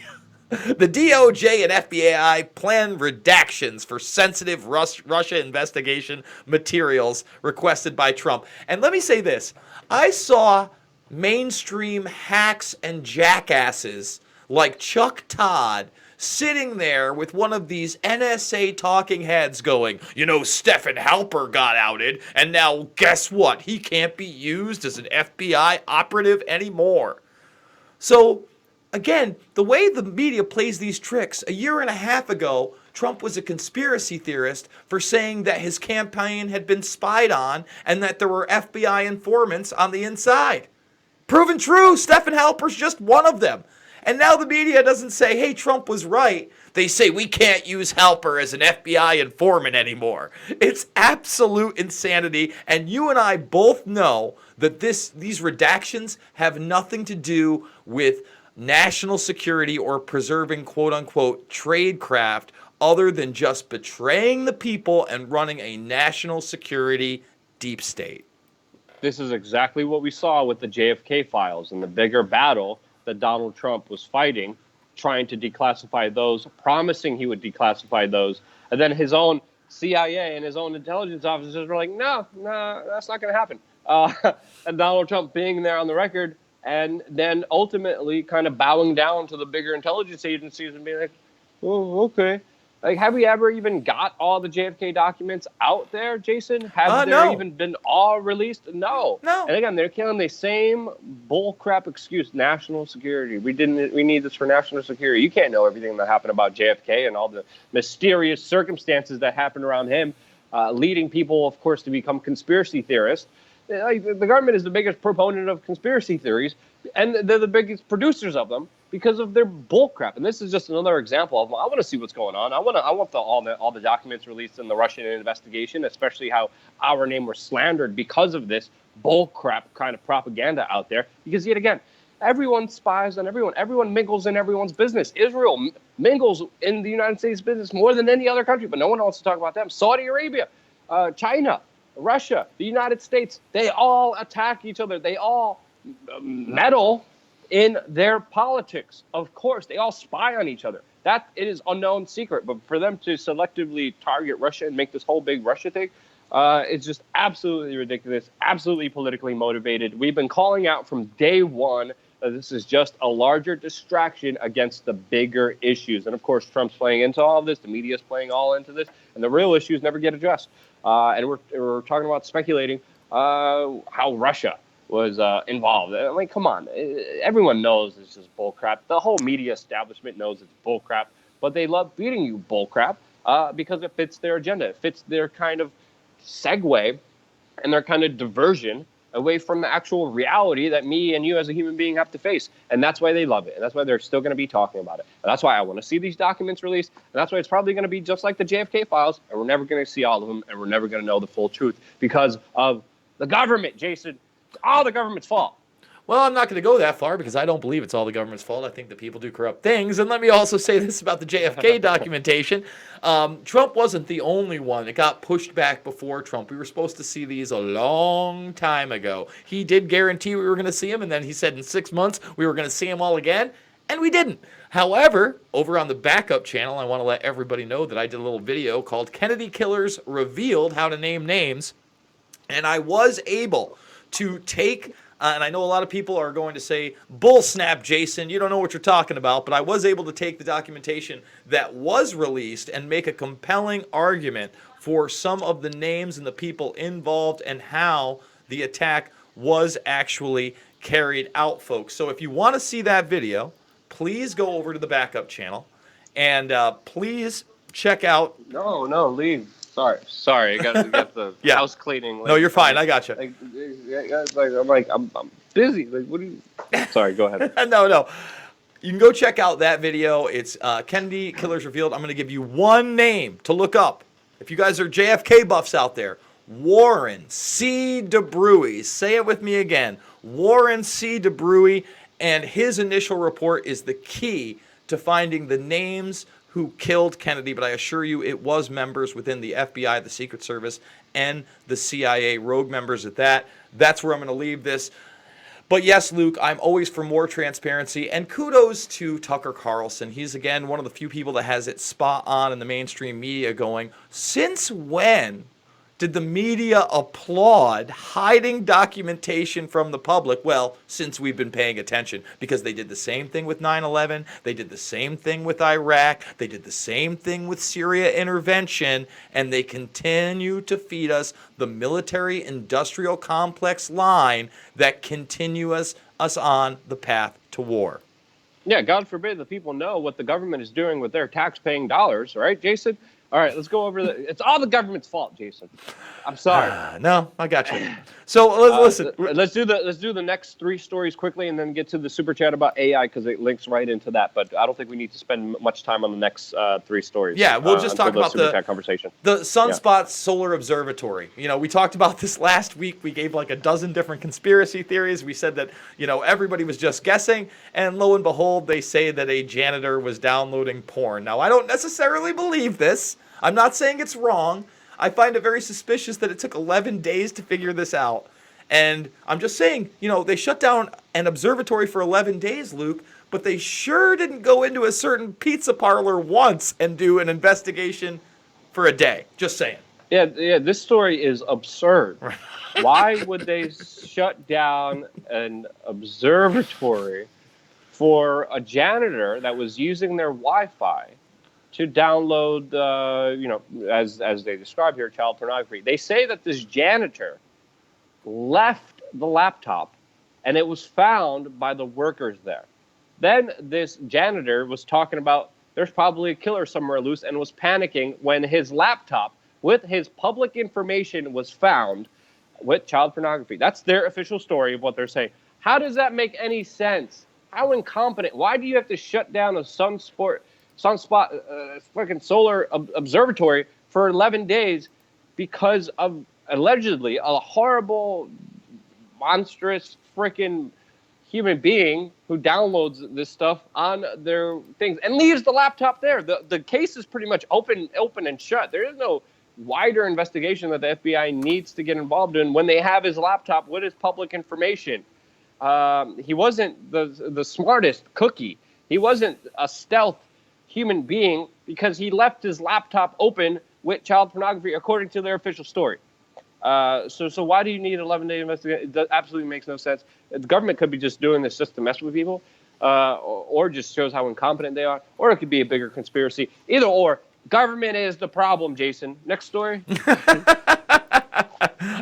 S1: The DOJ and FBI plan redactions for sensitive Russia investigation materials requested by Trump. And let me say this. I saw mainstream hacks and jackasses like Chuck Todd sitting there with one of these NSA talking heads going, Stephen Halper got outed, and now guess what? He can't be used as an FBI operative anymore. So... again, the way the media plays these tricks, a year and a half ago, Trump was a conspiracy theorist for saying that his campaign had been spied on and that there were FBI informants on the inside. Proven true, Stephen Halper's just one of them. And now the media doesn't say, hey, Trump was right. They say we can't use Halper as an FBI informant anymore. It's absolute insanity, and you and I both know that these redactions have nothing to do with national security or preserving quote-unquote tradecraft other than just betraying the people and running a national security deep state.
S2: This is exactly what we saw with the JFK files and the bigger battle that Donald Trump was fighting, trying to declassify those, promising he would declassify those, and then his own CIA and his own intelligence officers were like, no, that's not going to happen. And Donald Trump being there on the record, and then ultimately kind of bowing down to the bigger intelligence agencies and being like, oh, okay. Like, have we ever even got all the JFK documents out there, Jason? Have there even been all released? No. And again, they're killing the same bullcrap excuse, national security. We need this for national security. You can't know everything that happened about JFK and all the mysterious circumstances that happened around him, leading people, of course, to become conspiracy theorists. The government is the biggest proponent of conspiracy theories, and they're the biggest producers of them because of their bullcrap. And this is just another example of, I want to see what's going on. I want all the documents released in the Russian investigation, especially how our name was slandered because of this bullcrap kind of propaganda out there. Because yet again, everyone spies on everyone. Everyone mingles in everyone's business. Israel mingles in the United States business more than any other country, but no one wants to talk about them. Saudi Arabia, China, Russia, the United States, they all attack each other. They all meddle in their politics. Of course, they all spy on each other. That it is unknown secret. But for them to selectively target Russia and make this whole big Russia thing, it's just absolutely ridiculous, absolutely politically motivated. We've been calling out from day one that this is just a larger distraction against the bigger issues. And of course, Trump's playing into all of this. The media is playing all into this. And the real issues never get addressed. And we're talking about speculating how Russia was involved. I mean, come on. Everyone knows this is bullcrap. The whole media establishment knows it's bullcrap. But they love feeding you bullcrap because it fits their agenda. It fits their kind of segue and their kind of diversion away from the actual reality that me and you as a human being have to face. And that's why they love it. And that's why they're still going to be talking about it. And that's why I want to see these documents released. And that's why it's probably going to be just like the JFK files. And we're never going to see all of them. And we're never going to know the full truth because of the government, Jason. It's all the government's fault.
S1: Well, I'm not going to go that far because I don't believe it's all the government's fault. I think the people do corrupt things. And let me also say this about the JFK documentation. Trump wasn't the only one. It got pushed back before Trump. We were supposed to see these a long time ago. He did guarantee we were going to see them, and then he said in 6 months we were going to see them all again, and we didn't. However, over on the backup channel, I want to let everybody know that I did a little video called Kennedy Killers Revealed, How to Name Names, and I was able to take... and I know a lot of people are going to say, bull snap, Jason, you don't know what you're talking about. But I was able to take the documentation that was released and make a compelling argument for some of the names and the people involved and how the attack was actually carried out, folks. So if you want to see that video, please go over to the backup channel and please check out.
S2: No, leave. Sorry. I got the
S1: Yeah.
S2: house cleaning.
S1: No, you're fine. I got you.
S2: I'm busy. Like, what are you? Sorry, go ahead.
S1: No. You can go check out that video. It's Kennedy Killers Revealed. I'm going to give you one name to look up. If you guys are JFK buffs out there, Warren C. DeBruy. Say it with me again. Warren C. DeBruy. And his initial report is the key to finding the names who killed Kennedy, but I assure you it was members within the FBI, the Secret Service, and the CIA, rogue members at that. That's where I'm going to leave this. But yes, Luke, I'm always for more transparency, and kudos to Tucker Carlson. He's, again, one of the few people that has it spot on in the mainstream media going, since when did the media applaud hiding documentation from the public? Well, since we've been paying attention, because they did the same thing with 9/11, they did the same thing with Iraq, they did the same thing with Syria intervention, and they continue to feed us the military-industrial complex line that continues us on the path to war.
S2: Yeah, God forbid the people know what the government is doing with their tax-paying dollars, right, Jason? All right, let's go over it's all the government's fault, Jason. I'm sorry.
S1: No, I got you. So listen.
S2: Let's do the next 3 stories quickly, and then get to the super chat about AI because it links right into that. But I don't think we need to spend much time on the next 3 stories.
S1: Yeah, we'll just talk about
S2: super chat conversation.
S1: The Sunspot Solar Observatory. You know, we talked about this last week. We gave like a dozen different conspiracy theories. We said that everybody was just guessing, and lo and behold, they say that a janitor was downloading porn. Now, I don't necessarily believe this. I'm not saying it's wrong. I find it very suspicious that it took 11 days to figure this out. And I'm just saying, they shut down an observatory for 11 days, Luke, but they sure didn't go into a certain pizza parlor once and do an investigation for a day. Just saying.
S2: Yeah, this story is absurd. Why would they shut down an observatory for a janitor that was using their Wi-Fi to download, as they describe here, child pornography? They say that this janitor left the laptop and it was found by the workers there. Then this janitor was talking about there's probably a killer somewhere loose and was panicking when his laptop with his public information was found with child pornography. That's their official story of what they're saying. How does that make any sense? How incompetent. Why do you have to shut down a sunspot freaking solar observatory for 11 days because of allegedly a horrible, monstrous freaking human being who downloads this stuff on their things and leaves the laptop there? The case is pretty much open and shut. There is no wider investigation that the FBI needs to get involved in when they have his laptop with his public information. He wasn't the smartest cookie. He wasn't a stealth human being because he left his laptop open with child pornography, according to their official story. So why do you need an 11-day investigation? It absolutely makes no sense. The government could be just doing this just to mess with people, or just shows how incompetent they are, or it could be a bigger conspiracy. Either or, government is the problem, Jason. Next story.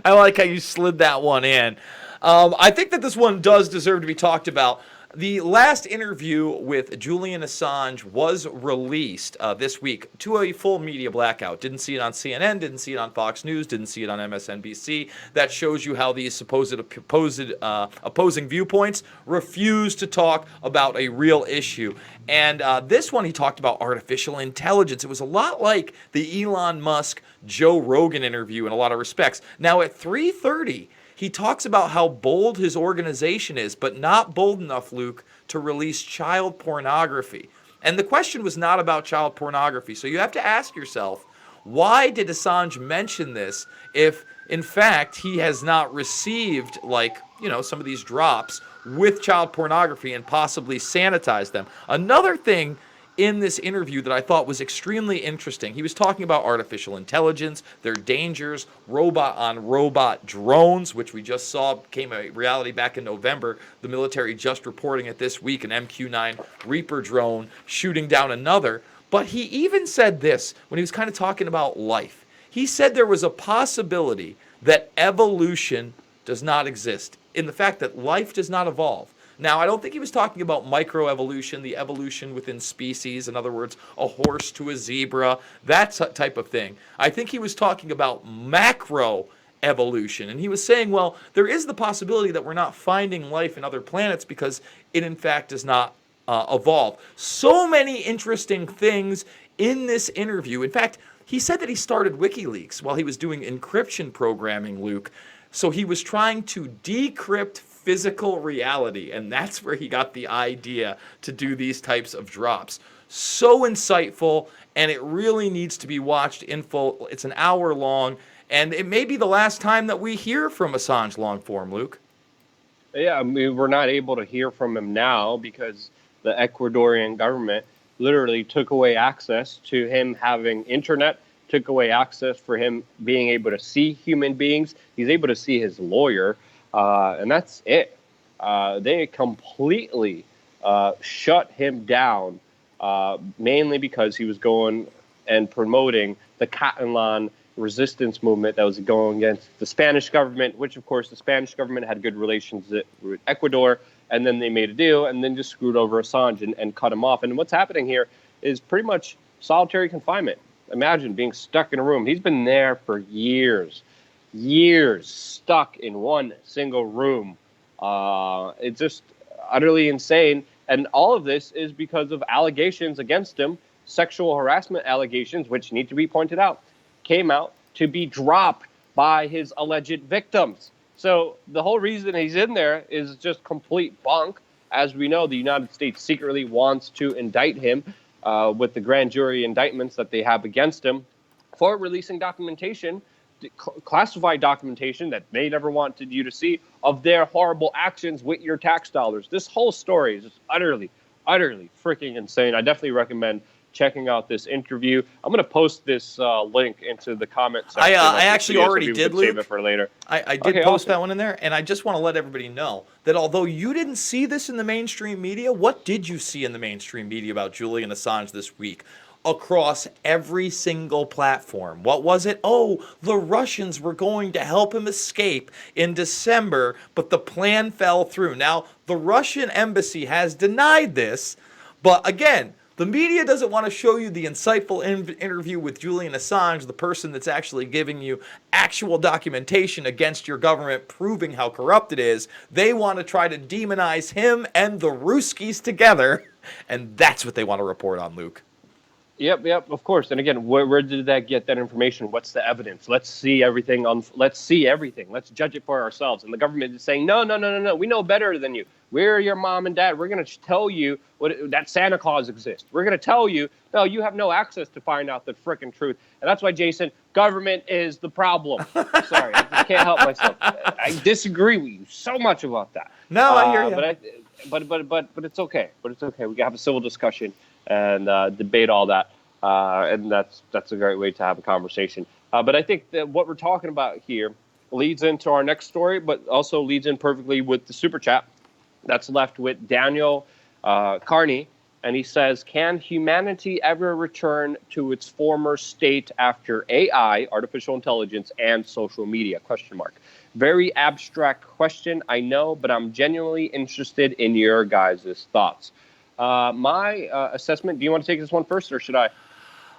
S1: I like how you slid that one in. I think that this one does deserve to be talked about. The last interview with Julian Assange was released this week to a full media blackout. Didn't see it on CNN, didn't see it on Fox News, didn't see it on MSNBC. That shows you how these supposed opposing viewpoints refuse to talk about a real issue. And this one, he talked about artificial intelligence. It was a lot like the Elon Musk, Joe Rogan interview in a lot of respects. Now at 3:30, he talks about how bold his organization is, but not bold enough, Luke, to release child pornography. And the question was not about child pornography. So you have to ask yourself, why did Assange mention this if, in fact, he has not received, some of these drops with child pornography and possibly sanitized them? Another thing in this interview that I thought was extremely interesting, he was talking about artificial intelligence, their dangers, robot-on-robot drones, which we just saw became a reality back in November. The military just reporting it this week, an MQ-9 Reaper drone shooting down another. But he even said this when he was kind of talking about life. He said there was a possibility that evolution does not exist, in the fact that life does not evolve. Now, I don't think he was talking about microevolution, the evolution within species, in other words, a horse to a zebra, that type of thing. I think he was talking about macroevolution, and he was saying, well, there is the possibility that we're not finding life in other planets because it, in fact, does not evolve. So many interesting things in this interview. In fact, he said that he started WikiLeaks while he was doing encryption programming, Luke. So he was trying to decrypt physical reality, and that's where he got the idea to do these types of drops. So insightful, and it really needs to be watched in full. It's an hour long, and it may be the last time that we hear from Assange long form, Luke.
S2: Yeah, I mean, we're not able to hear from him now because the Ecuadorian government literally took away access to him having internet, took away access for him being able to see human beings. He's able to see his lawyer. And that's it. They completely shut him down, mainly because he was going and promoting the Catalan resistance movement that was going against the Spanish government, which, of course, the Spanish government had good relations with Ecuador, and then they made a deal and then just screwed over Assange and cut him off. And what's happening here is pretty much solitary confinement. Imagine being stuck in a room. He's been there for years stuck in one single room. It's just utterly insane. And all of this is because of allegations against him, sexual harassment allegations, which need to be pointed out, came out to be dropped by his alleged victims. So the whole reason he's in there is just complete bunk. As we know, the United States secretly wants to indict him with the grand jury indictments that they have against him for releasing documentation, classified documentation that they never wanted you to see of their horrible actions with your tax dollars. This whole story is just utterly freaking insane. I definitely recommend checking out this interview. I'm going to post this link into the comment section.
S1: I actually already did, Luke.
S2: Save it for later.
S1: I did post that one in there, and I just want to let everybody know that although you didn't see this in the mainstream media, what did you see in the mainstream media about Julian Assange this week? Across every single platform. What was it? Oh, the Russians were going to help him escape in December, but the plan fell through. Now, the Russian embassy has denied this, but again, The media doesn't want to show you the insightful interview with Julian Assange, the person that's actually giving you actual documentation against your government proving how corrupt it is. They want to try to demonize him and the Ruskies together, and that's what they want to report on, Luke.
S2: Yep, of course. And again, where did that get that information? What's the evidence? Let's see everything. Let's see everything. Let's judge it for ourselves. And the government is saying, no. We know better than you. We're your mom and dad. We're going to tell you that Santa Claus exists. We're going to tell you, no, you have no access to find out the frickin' truth. And that's why, Jason, government is the problem. Sorry, I just can't help myself. I disagree with you so much about that.
S1: No, I hear you.
S2: But it's okay. We can have a civil discussion and debate all that, and that's a great way to have a conversation. But I think that what we're talking about here leads into our next story, but also leads in perfectly with the super chat that's left with Daniel Carney, and he says, "Can humanity ever return to its former state after AI, artificial intelligence, and social media?" ? Very abstract question, I know, but I'm genuinely interested in your guys' thoughts. My assessment, do you want to take this one first, or should I?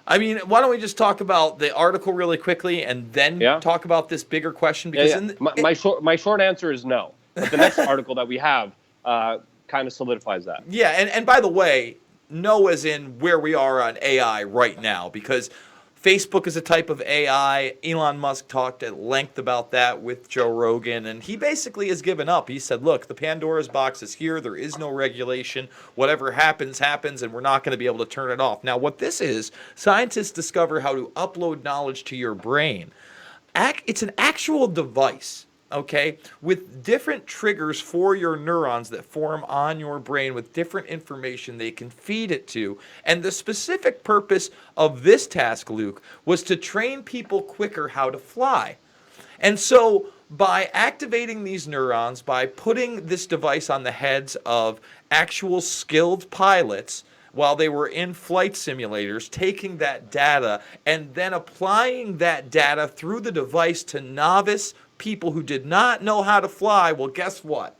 S1: I mean, why don't we just talk about the article really quickly and then talk about this bigger question? Because
S2: my short answer is no. But the next article that we have kind of solidifies that.
S1: Yeah, and by the way, no as in where we are on AI right now, because Facebook is a type of AI. Elon Musk talked at length about that with Joe Rogan, and he basically has given up. He said, look, the Pandora's box is here. There is no regulation. Whatever happens, happens, and we're not going to be able to turn it off. Now, what this is, scientists discover how to upload knowledge to your brain. It's an actual device, okay, with different triggers for your neurons that form on your brain with different information they can feed it to. And the specific purpose of this task, Luke, was to train people quicker how to fly. And so by activating these neurons, by putting this device on the heads of actual skilled pilots while they were in flight simulators, taking that data and then applying that data through the device to novice people who did not know how to fly, well, guess what?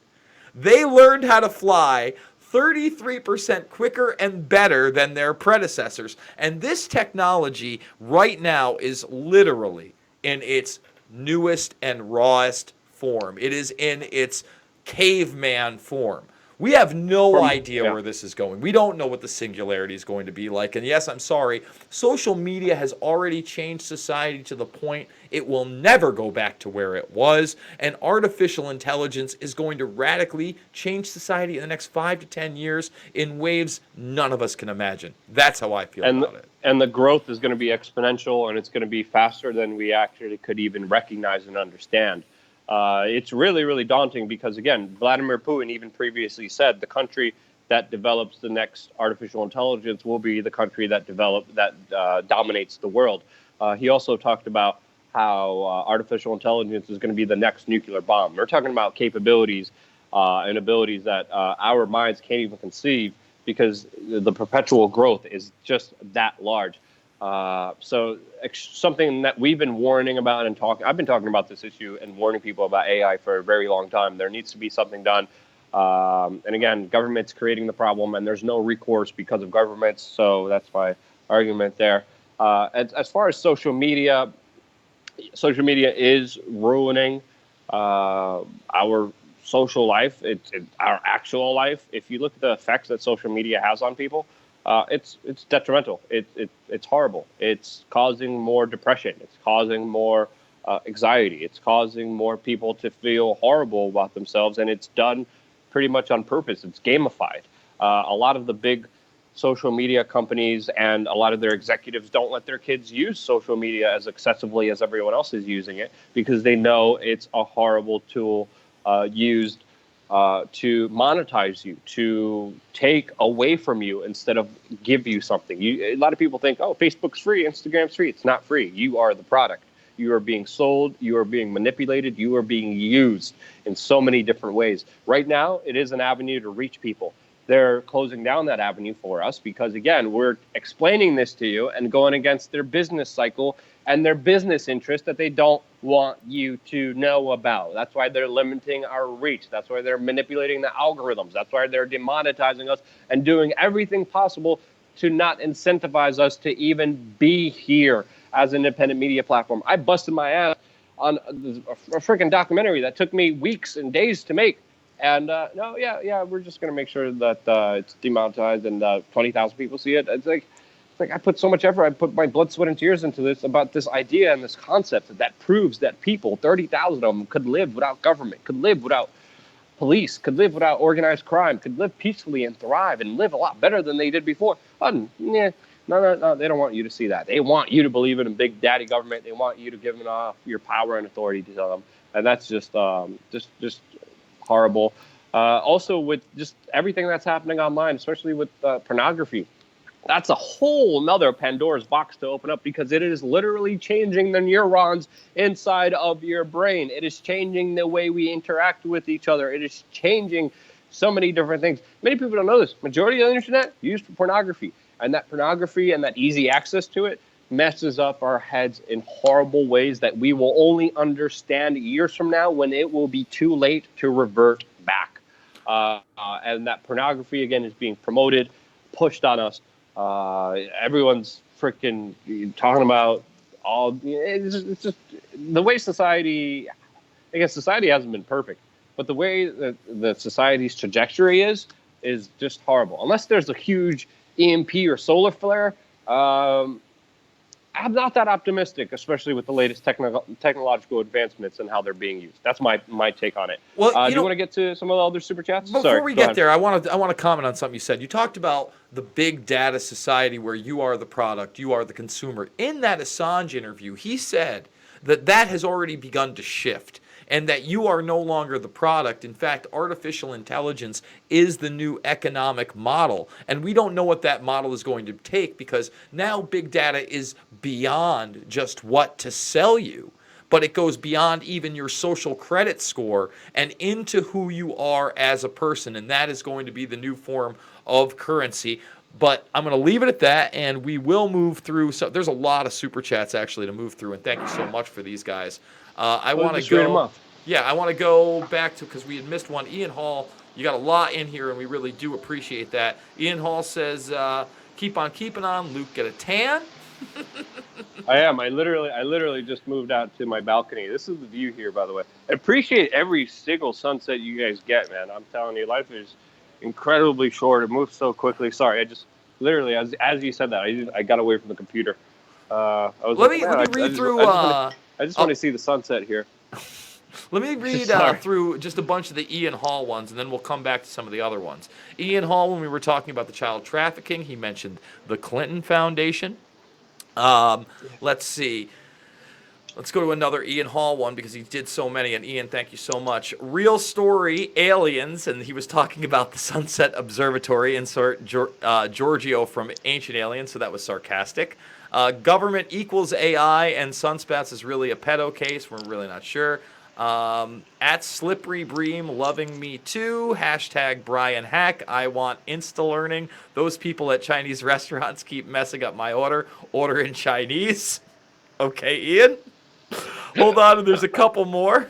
S1: They learned how to fly 33% quicker and better than their predecessors. And this technology right now is literally in its newest and rawest form. It is in its caveman form. We have no idea where this is going. We don't know what the singularity is going to be like. And yes, I'm sorry, social media has already changed society to the point it will never go back to where it was. And artificial intelligence is going to radically change society in the next 5 to 10 years in waves none of us can imagine. That's how I feel about it.
S2: And the growth is going to be exponential, and it's going to be faster than we actually could even recognize and understand. It's really, really daunting because, again, Vladimir Putin even previously said the country that develops the next artificial intelligence will be the country that dominates the world. He also talked about how artificial intelligence is going to be the next nuclear bomb. We're talking about capabilities and abilities that our minds can't even conceive because the perpetual growth is just that large. So something that we've been warning about and I've been talking about this issue and warning people about AI for a very long time. There needs to be something done. And again, government's creating the problem and there's no recourse because of governments. So that's my argument there. As far as social media is ruining our social life, it's our actual life. If you look at the effects that social media has on people, it's detrimental. It's horrible. It's causing more depression. It's causing more anxiety. It's causing more people to feel horrible about themselves, and it's done pretty much on purpose. It's gamified. A lot of the big social media companies and a lot of their executives don't let their kids use social media as accessibly as everyone else is using it because they know it's a horrible tool used to monetize you, to take away from you instead of give you something. A lot of people think, oh, Facebook's free, Instagram's free. It's not free. You are the product. You are being sold. You are being manipulated. You are being used in so many different ways. Right now, it is an avenue to reach people. They're closing down that avenue for us because, again, we're explaining this to you and going against their business cycle and their business interest that they don't want you to know about. That's why they're limiting our reach. That's why they're manipulating the algorithms. That's why they're demonetizing us and doing everything possible to not incentivize us to even be here as an independent media platform. I busted my ass on a freaking documentary that took me weeks and days to make. And we're just going to make sure that it's demonetized and 20,000 people see it. It's like I put so much effort. I put my blood, sweat, and tears into this, about this idea and this concept that proves that people, 30,000 of them, could live without government, could live without police, could live without organized crime, could live peacefully and thrive and live a lot better than they did before. No, they don't want you to see that. They want you to believe in a big daddy government. They want you to give them your power and authority to them, and that's just horrible. Also, with just everything that's happening online, especially with pornography, that's a whole nother Pandora's box to open up, because it is literally changing the neurons inside of your brain. It is changing the way we interact with each other. It is changing so many different things. Many people don't know this. Majority of the internet used for pornography, and that pornography and that easy access to it messes up our heads in horrible ways that we will only understand years from now, when it will be too late to revert back. And that pornography, again, is being promoted, pushed on us. Everyone's freaking talking about it's just the way society, I guess society hasn't been perfect, but the way that the society's trajectory is just horrible. Unless there's a huge EMP or solar flare, I'm not that optimistic, especially with the latest technological advancements and how they're being used. That's my take on it.
S1: Well,
S2: do you want to get to some of the other super chats?
S1: Before we get there, I want to comment on something you said. You talked about the big data society where you are the product, you are the consumer. In that Assange interview, he said that has already begun to shift, and that you are no longer the product. In fact, artificial intelligence is the new economic model. And we don't know what that model is going to take, because now big data is beyond just what to sell you, but it goes beyond even your social credit score and into who you are as a person. And that is going to be the new form of currency. But I'm going to leave it at that, and we will move through. So there's a lot of super chats actually to move through, and thank you so much for these guys. I want to go. Yeah, I want to go back to, because we had missed one. Ian Hall, you got a lot in here, and we really do appreciate that. Ian Hall says, "Keep on keeping on, Luke. Get a tan."
S2: I am. I literally just moved out to my balcony. This is the view here, by the way. I appreciate every single sunset you guys get, man. I'm telling you, life is incredibly short. It moves so quickly. Sorry, I just literally, as you said that, I got away from the computer. I was
S1: let me read through.
S2: I just want to see the sunset here.
S1: Let me read through just a bunch of the Ian Hall ones, and then we'll come back to some of the other ones. Ian Hall, when we were talking about the child trafficking, he mentioned the Clinton Foundation. Let's see. Let's go to another Ian Hall one, because he did so many. And Ian, thank you so much. Real story, aliens, and he was talking about the Sunset Observatory, insert Giorgio from Ancient Aliens, so that was sarcastic. Government equals AI, and Sunspats is really a pedo case. We're really not sure. At Slippery Bream, loving me too. Hashtag Brian Hack. I want Insta learning. Those people at Chinese restaurants keep messing up my order. Order in Chinese. Okay, Ian. Hold on, there's a couple more.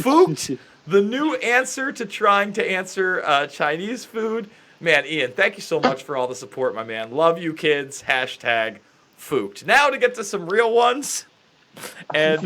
S1: Fooked, the new answer to trying to answer Chinese food. Man, Ian, thank you so much for all the support, my man. Love you, kids. Hashtag Fooked. Now to get to some real ones. And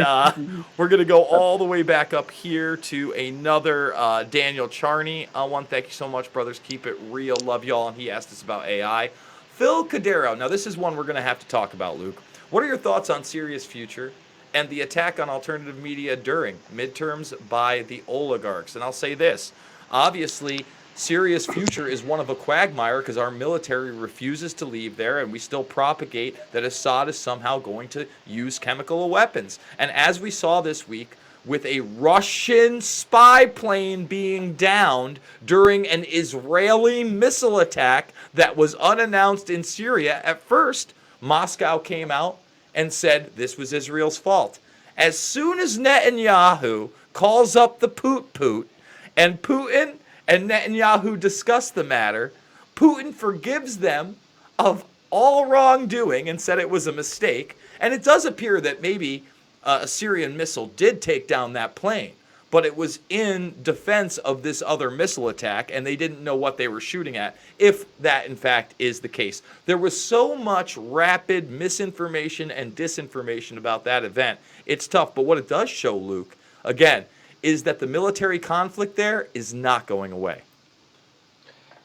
S1: we're going to go all the way back up here to another Daniel Charney one. Thank you so much, brothers. Keep it real. Love y'all. And he asked us about AI. Phil Cadero. Now, this is one we're going to have to talk about, Luke. What are your thoughts on Syria's future and the attack on alternative media during midterms by the oligarchs? And I'll say this. Obviously, Syria's future is one of a quagmire, because our military refuses to leave there, and we still propagate that Assad is somehow going to use chemical weapons. And as we saw this week, with a Russian spy plane being downed during an Israeli missile attack that was unannounced in Syria, at first, Moscow came out and said this was Israel's fault. As soon as Netanyahu calls up the Poot, and Putin and Netanyahu discuss the matter, Putin forgives them of all wrongdoing and said it was a mistake. And it does appear that maybe a Syrian missile did take down that plane. but it was in defense of this other missile attack, and they didn't know what they were shooting at, if that in fact is the case. There was so much rapid misinformation and disinformation about that event. It's tough, but what it does show, Luke, again, is that the military conflict there is not going away.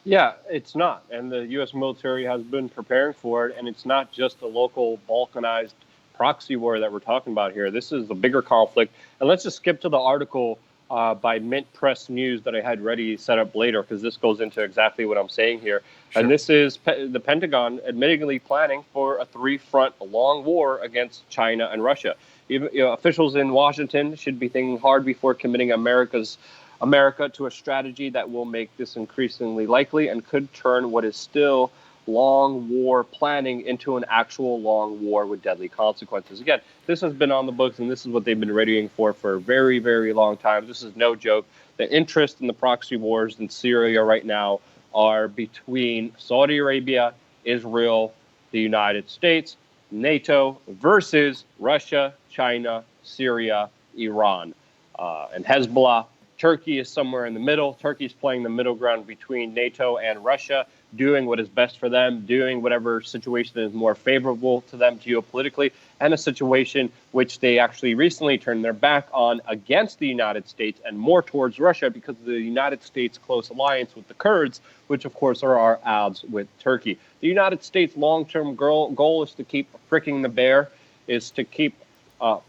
S2: Yeah, it's not. And the U.S. military has been preparing for it. And it's not just a local balkanized proxy war that we're talking about here. This is a bigger conflict. And let's just skip to the article by Mint Press News that I had ready set up later, because this goes into exactly what I'm saying here. Sure. And this is the Pentagon admittedly planning for a three-front long war against China and Russia. Even, officials in Washington should be thinking hard before committing America to a strategy that will make this increasingly likely and could turn what is still long war planning into an actual long war with deadly consequences. Again, this has been on the books, and this is what they've been readying for a very, very long time. This is no joke. The interest in the proxy wars in Syria right now are between Saudi Arabia, Israel, the United States, NATO versus Russia, China, Syria, Iran, and Hezbollah. Turkey is somewhere in the middle. Turkey is playing the middle ground between NATO and Russia, doing what is best for them, doing whatever situation is more favorable to them geopolitically, and a situation which they actually recently turned their back on against the United States and more towards Russia because of the United States' close alliance with the Kurds, which of course are our odds with Turkey. The United States' long-term goal is to keep fricking the bear, is to keep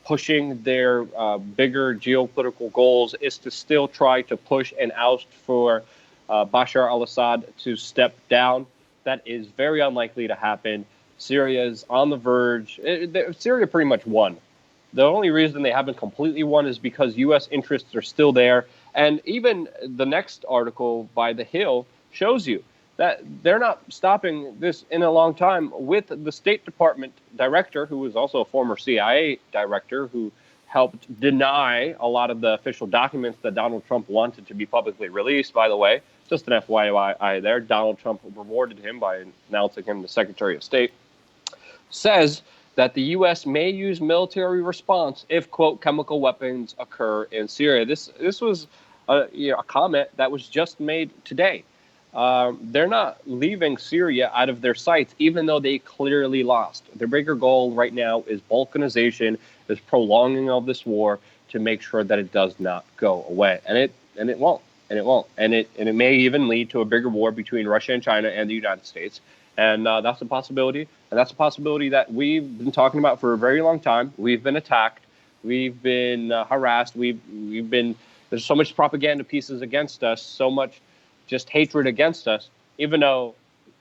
S2: pushing their bigger geopolitical goals, is to still try to push and oust for Bashar al-Assad to step down. That is very unlikely to happen. Syria is on the verge. Syria pretty much won. The only reason they haven't completely won is because U.S. interests are still there. And even the next article by The Hill shows you that they're not stopping this in a long time, with the State Department director, who was also a former CIA director, who helped deny a lot of the official documents that Donald Trump wanted to be publicly released, by the way. Just an FYI there. Donald Trump rewarded him by announcing him the Secretary of State. Says that the U.S. may use military response if, quote, chemical weapons occur in Syria. This was a comment that was just made today. They're not leaving Syria out of their sights, even though they clearly lost. Their bigger goal right now is balkanization, is prolonging of this war to make sure that it does not go away. And it won't. And it won't. And it may even lead to a bigger war between Russia and China and the United States. And that's a possibility. And that's a possibility that we've been talking about for a very long time. We've been attacked. We've been harassed. There's so much propaganda pieces against us, so much just hatred against us, even though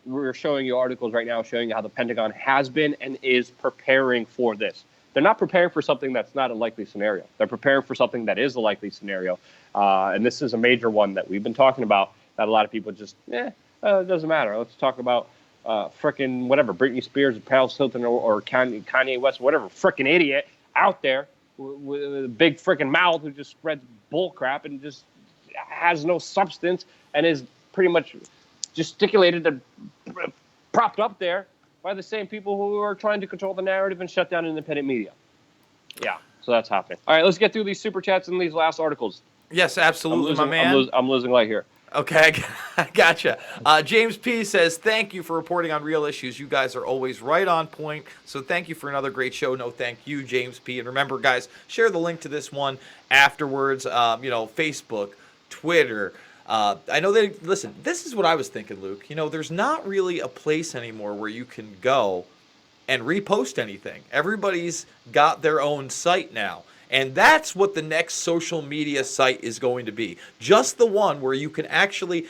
S2: we're showing you articles right now showing you how the Pentagon has been and is preparing for this. They're not preparing for something that's not a likely scenario. They're preparing for something that is a likely scenario. And this is a major one that we've been talking about that a lot of people just, it doesn't matter. Let's talk about frickin' whatever, Britney Spears, Paris Hilton, or Kanye West, whatever frickin' idiot out there with a big frickin' mouth who just spreads bull crap and just has no substance and is pretty much gesticulated and propped up there by the same people who are trying to control the narrative and shut down independent media. Yeah, so that's happening. All right, let's get through these super chats and these last articles.
S1: Yes, absolutely, my man.
S2: I'm losing light here.
S1: Okay, I gotcha. James P. says, thank you for reporting on real issues. You guys are always right on point. So thank you for another great show. No, thank you, James P. And remember, guys, share the link to this one afterwards. Facebook, Twitter. I know listen, this is what I was thinking, Luke. There's not really a place anymore where you can go and repost anything. Everybody's got their own site now. And that's what the next social media site is going to be. Just the one where you can actually,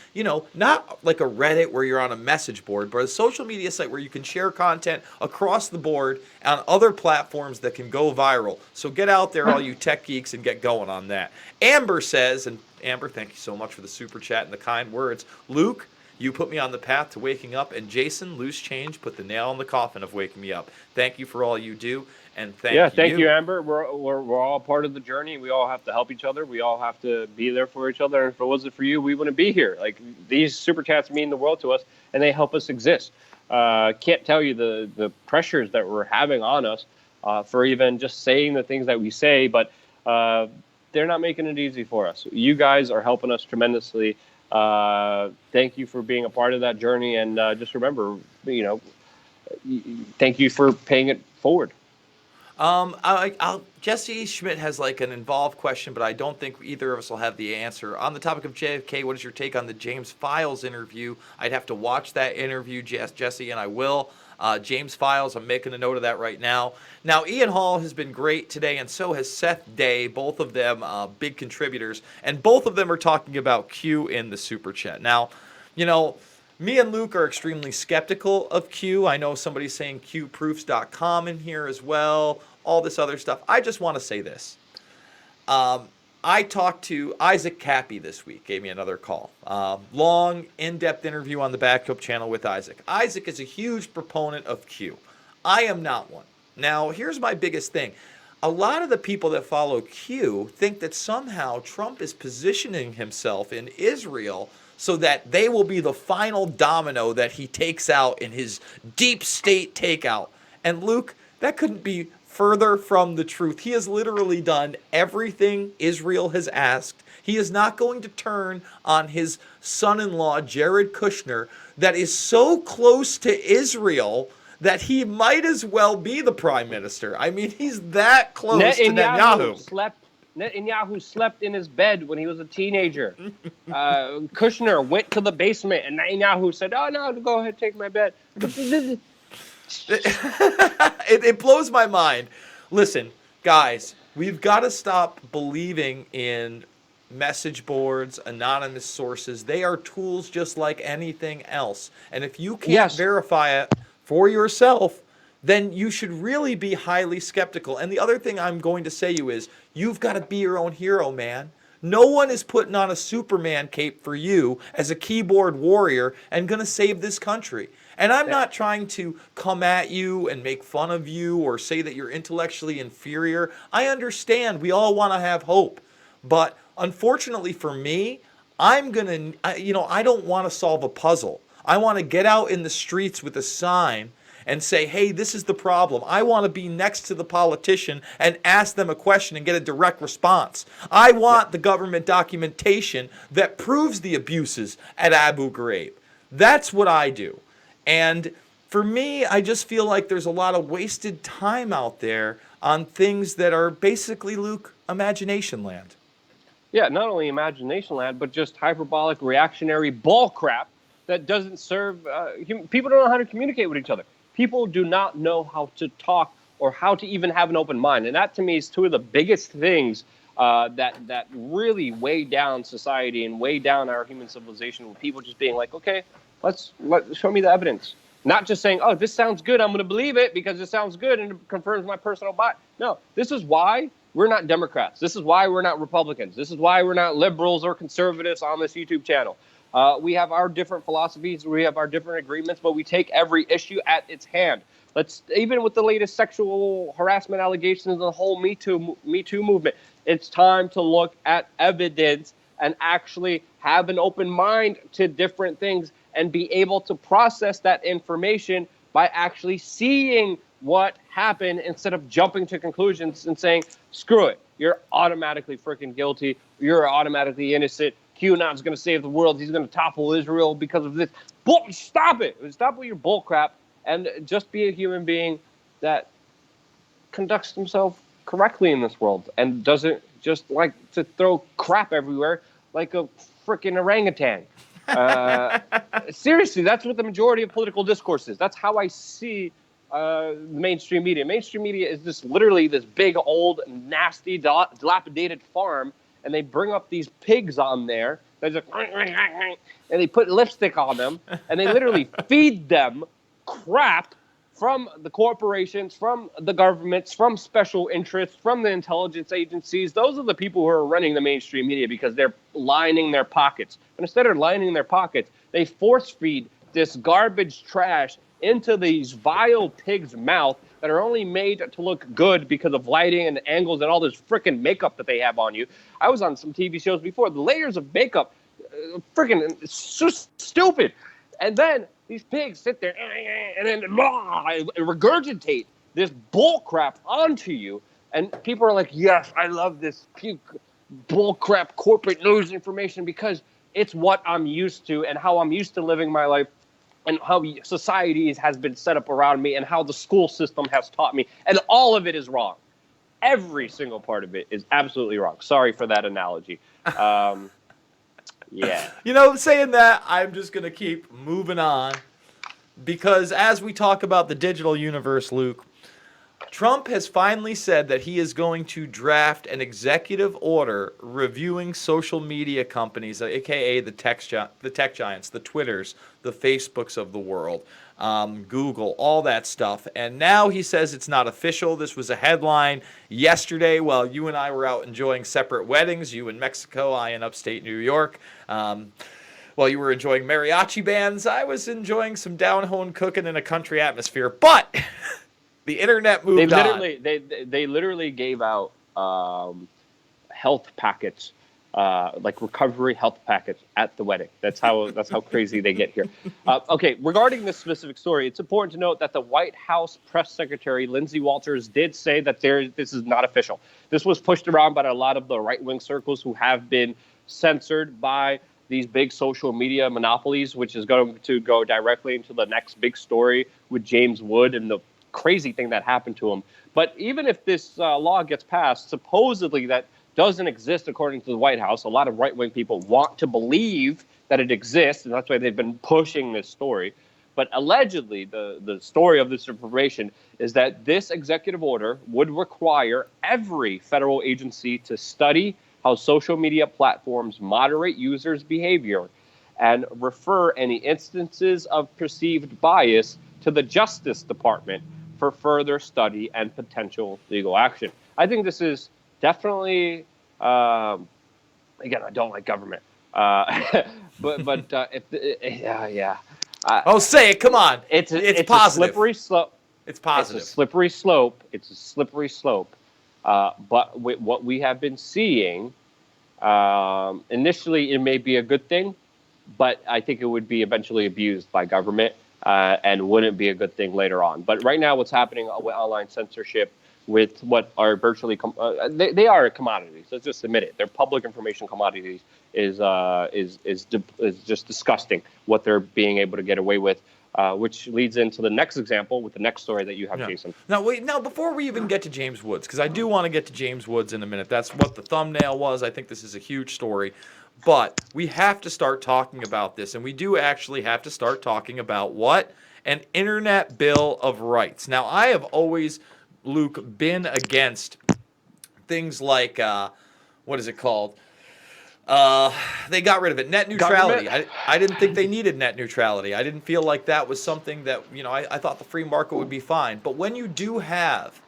S1: not like a Reddit where you're on a message board, but a social media site where you can share content across the board on other platforms that can go viral. So get out there, all you tech geeks, and get going on that. Amber says, and Amber, thank you so much for the super chat and the kind words. Luke, you put me on the path to waking up, and Jason, Loose Change, put the nail in the coffin of waking me up. Thank you for all you do. And thank you, Amber. We're all part of the journey. We all have to help each other. We all have to be there for each other. And if it wasn't for you, we wouldn't be here. Like, these super chats mean the world to us, and they help us exist. Can't tell you the pressures that we're having on us for even just saying the things that we say. But
S2: they're not making it easy for us. You guys are helping us tremendously. Thank you for being a part of that journey, and just remember, thank you for paying it forward.
S1: Jesse Schmidt has like an involved question, but I don't think either of us will have the answer. On the topic of JFK, what is your take on the James Files interview? I'd have to watch that interview, Jesse, and I will. James Files, I'm making a note of that right now. Now, Ian Hall has been great today, and so has Seth Day, both of them big contributors, and both of them are talking about Q in the Super Chat. Now, me and Luke are extremely skeptical of Q. I know somebody's saying QProofs.com in here as well, all this other stuff. I just want to say this. I talked to Isaac Cappy this week, gave me another call. Long, in-depth interview on the Backup channel with Isaac. Isaac is a huge proponent of Q. I am not one. Now, here's my biggest thing. A lot of the people that follow Q think that somehow Trump is positioning himself in Israel so that they will be the final domino that he takes out in his deep state takeout. And Luke, that couldn't be further from the truth. He has literally done everything Israel has asked. He is not going to turn on his son-in-law, Jared Kushner, that is so close to Israel that he might as well be the prime minister. I mean, he's that close to Netanyahu.
S2: Netanyahu slept in his bed when he was a teenager. Kushner went to the basement, and Netanyahu said, "Oh no, go ahead, take my bed."
S1: It blows my mind. Listen, guys, we've got to stop believing in message boards, anonymous sources. They are tools just like anything else. And if you can't verify it for yourself, then you should really be highly skeptical. And the other thing I'm going to say to you is, you've got to be your own hero, man. No one is putting on a Superman cape for you as a keyboard warrior and going to save this country. And I'm not trying to come at you and make fun of you or say that you're intellectually inferior. I understand we all want to have hope. But unfortunately for me, I don't want to solve a puzzle. I want to get out in the streets with a sign and say, hey, this is the problem. I want to be next to the politician and ask them a question and get a direct response. I want the government documentation that proves the abuses at Abu Ghraib. That's what I do. And for me, I just feel like there's a lot of wasted time out there on things that are basically, Luke, imagination land.
S2: Yeah, not only imagination land, but just hyperbolic, reactionary bull crap that doesn't serve people. Don't know how to communicate with each other. People do not know how to talk or how to even have an open mind. And that, to me, is two of the biggest things that really weigh down society and weigh down our human civilization, with people just being like, okay, let's show me the evidence. Not just saying, oh, this sounds good, I'm going to believe it because it sounds good and it confirms my personal bias. No, this is why we're not Democrats. This is why we're not Republicans. This is why we're not liberals or conservatives on this YouTube channel. We have our different philosophies, we have our different agreements, but we take every issue at its hand. Even with the latest sexual harassment allegations and the whole Me Too movement, it's time to look at evidence and actually have an open mind to different things and be able to process that information by actually seeing what happened instead of jumping to conclusions and saying, screw it, you're automatically freaking guilty, you're automatically innocent. QAnon's going to save the world. He's going to topple Israel because of this. Stop it. Stop with your bull crap and just be a human being that conducts himself correctly in this world and doesn't just like to throw crap everywhere like a freaking orangutan. Seriously, that's what the majority of political discourse is. That's how I see the mainstream media. Mainstream media is just literally this big, old, nasty, dilapidated farm. And they bring up these pigs on there, and they put lipstick on them, and they literally feed them crap from the corporations, from the governments, from special interests, from the intelligence agencies. Those are the people who are running the mainstream media because they're lining their pockets. And instead of lining their pockets, they force feed this garbage trash into these vile pigs' mouth that are only made to look good because of lighting and angles and all this freaking makeup that they have on you. I was on some TV shows before. The layers of makeup, freaking so stupid. And then these pigs sit there and then regurgitate this bull crap onto you. And people are like, yes, I love this puke. bullcrap corporate news information because it's what I'm used to and how I'm used to living my life and how society has been set up around me and how the school system has taught me. And all of it is wrong. Every single part of it is absolutely wrong. Sorry for that analogy. Yeah.
S1: You know, saying that, I'm just going to keep moving on because as we talk about the digital universe, Luke, Trump has finally said that he is going to draft an executive order reviewing social media companies, aka the tech giants, the Twitters, the Facebooks of the world, Google, all that stuff. And now he says it's not official. This was a headline yesterday while you and I were out enjoying separate weddings, you in Mexico, I in upstate New York. While you were enjoying mariachi bands, I was enjoying some down-home cooking in a country atmosphere. But the internet moved on.
S2: They literally gave out health packets, like recovery health packets at the wedding. That's how crazy they get here. Okay, regarding this specific story, it's important to note that the White House press secretary Lindsey Walters did say that this is not official. This was pushed around by a lot of the right-wing circles who have been censored by these big social media monopolies, which is going to go directly into the next big story with James Wood and the crazy thing that happened to him. But even if this law gets passed, supposedly that doesn't exist according to the White House. A lot of right-wing people want to believe that it exists, and that's why they've been pushing this story. But allegedly, the story of this information is that this executive order would require every federal agency to study how social media platforms moderate users' behavior and refer any instances of perceived bias to the Justice Department for further study and potential legal action. I think this is definitely, again, I don't like government, but yeah.
S1: Oh, say it! Come on,
S2: It's
S1: positive.
S2: a slippery slope.
S1: It's positive.
S2: It's a slippery slope. It's a slippery slope. But with what we have been seeing, initially it may be a good thing, but I think it would be eventually abused by government and wouldn't be a good thing later on. But right now what's happening with online censorship with what are virtually they are commodities. Let's just admit it. They're public information commodities is just disgusting what they're being able to get away with. Which leads into the next example with the next story that you have, Jason.
S1: Now, before we even get to James Woods, because I do want to get to James Woods in a minute. That's what the thumbnail was. I think this is a huge story. But we have to start talking about this, and we do actually have to start talking about what? An Internet Bill of Rights. Now, I have always, Luke, been against things like, what is it called? They got rid of it. Net neutrality. I didn't think they needed net neutrality. I didn't feel like that was something that, I thought the free market would be fine. But when you do have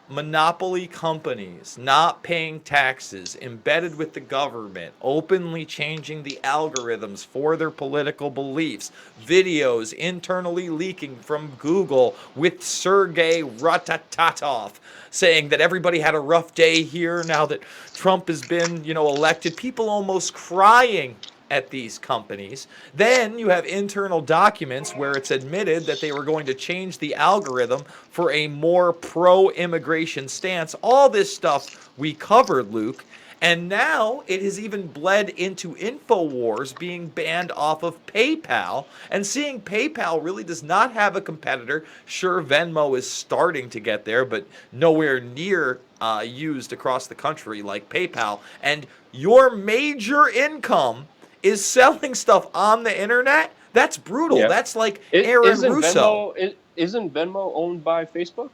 S1: monopoly companies not paying taxes, embedded with the government, openly changing the algorithms for their political beliefs, videos internally leaking from Google with Sergey Ratatatov saying that everybody had a rough day here now that Trump has been, elected, people almost crying at these companies. Then you have internal documents where it's admitted that they were going to change the algorithm for a more pro-immigration stance. All this stuff we covered, Luke. And now it has even bled into InfoWars being banned off of PayPal. And seeing PayPal really does not have a competitor. Sure, Venmo is starting to get there, but nowhere near used across the country like PayPal. And your major income is selling stuff on the internet. That's brutal. Yep. That's like Aaron Russo.
S2: Isn't Venmo owned by Facebook?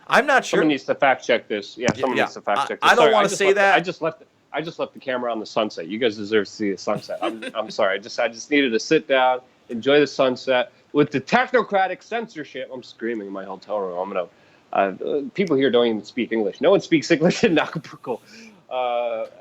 S1: I'm not sure.
S2: Someone needs to fact check this. Yeah, someone needs to fact check this.
S1: I don't want to say that.
S2: I just left the camera on the sunset. You guys deserve to see the sunset. I'm sorry. I just needed to sit down, enjoy the sunset with the technocratic censorship. I'm screaming in my hotel room. People here don't even speak English. No one speaks English in Acapulco.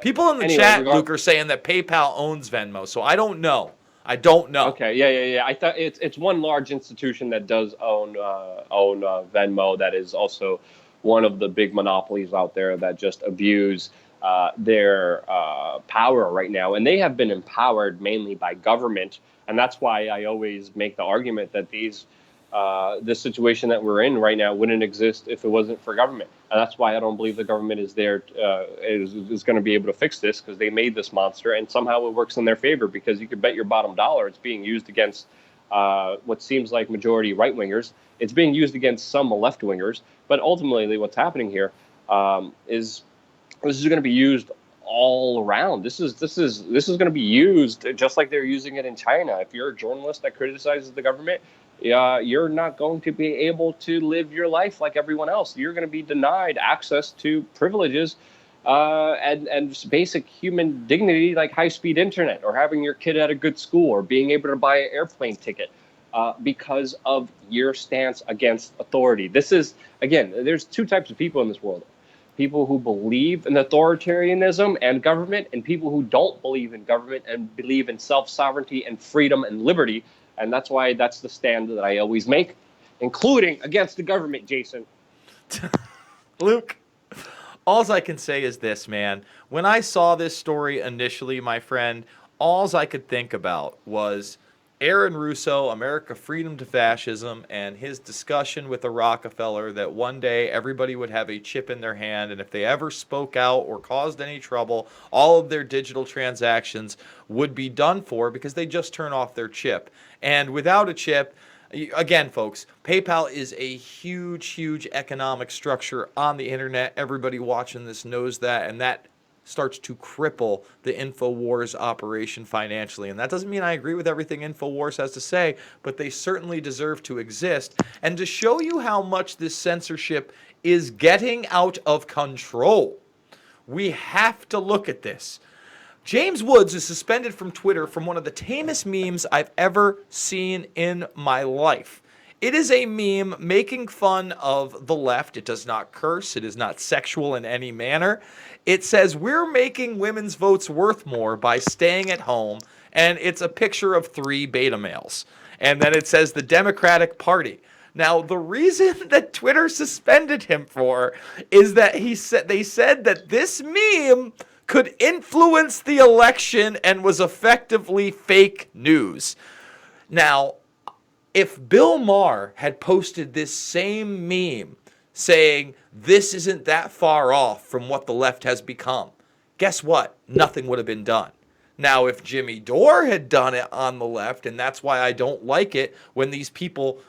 S1: People in the chat, Luke, are saying that PayPal owns Venmo, so I don't know. Okay,
S2: yeah. I thought it's one large institution that does own Venmo. That is also one of the big monopolies out there that just abuse their power right now, and they have been empowered mainly by government, and that's why I always make the argument that these this situation that we're in right now wouldn't exist if it wasn't for government. And that's why I don't believe the government is there, is going to be able to fix this, because they made this monster, and somehow it works in their favor, because you could bet your bottom dollar it's being used against what seems like majority right-wingers. It's being used against some left-wingers. But ultimately what's happening here is this is going to be used all around. This is going to be used just like they're using it in China. If you're a journalist that criticizes the government, you're not going to be able to live your life like everyone else. You're going to be denied access to privileges and just basic human dignity, like high-speed internet, or having your kid at a good school, or being able to buy an airplane ticket, because of your stance against authority. This is, again, there's two types of people in this world. People who believe in authoritarianism and government, and people who don't believe in government and believe in self-sovereignty and freedom and liberty. And that's why that's the stand that I always make, including against the government, Jason.
S1: Luke, all I can say is this, man. When I saw this story initially, my friend, all I could think about was Aaron Russo, America Freedom to Fascism, and his discussion with the Rockefeller that one day everybody would have a chip in their hand, and if they ever spoke out or caused any trouble, all of their digital transactions would be done for because they just turn off their chip. And without a chip, again, folks, PayPal is a huge, huge economic structure on the internet. Everybody watching this knows that, and that starts to cripple the InfoWars operation financially. And that doesn't mean I agree with everything InfoWars has to say, but they certainly deserve to exist. And to show you how much this censorship is getting out of control, we have to look at this. James Woods is suspended from Twitter from one of the tamest memes I've ever seen in my life. It is a meme making fun of the left. It does not curse. It is not sexual in any manner. It says, we're making women's votes worth more by staying at home. And it's a picture of 3 beta males. And then it says the Democratic Party. Now, the reason that Twitter suspended him for is that they said that this meme could influence the election and was effectively fake news. Now, if Bill Maher had posted this same meme saying this isn't that far off from what the left has become, guess what? Nothing would have been done. Now, if Jimmy Dore had done it on the left, and that's why I don't like it when these people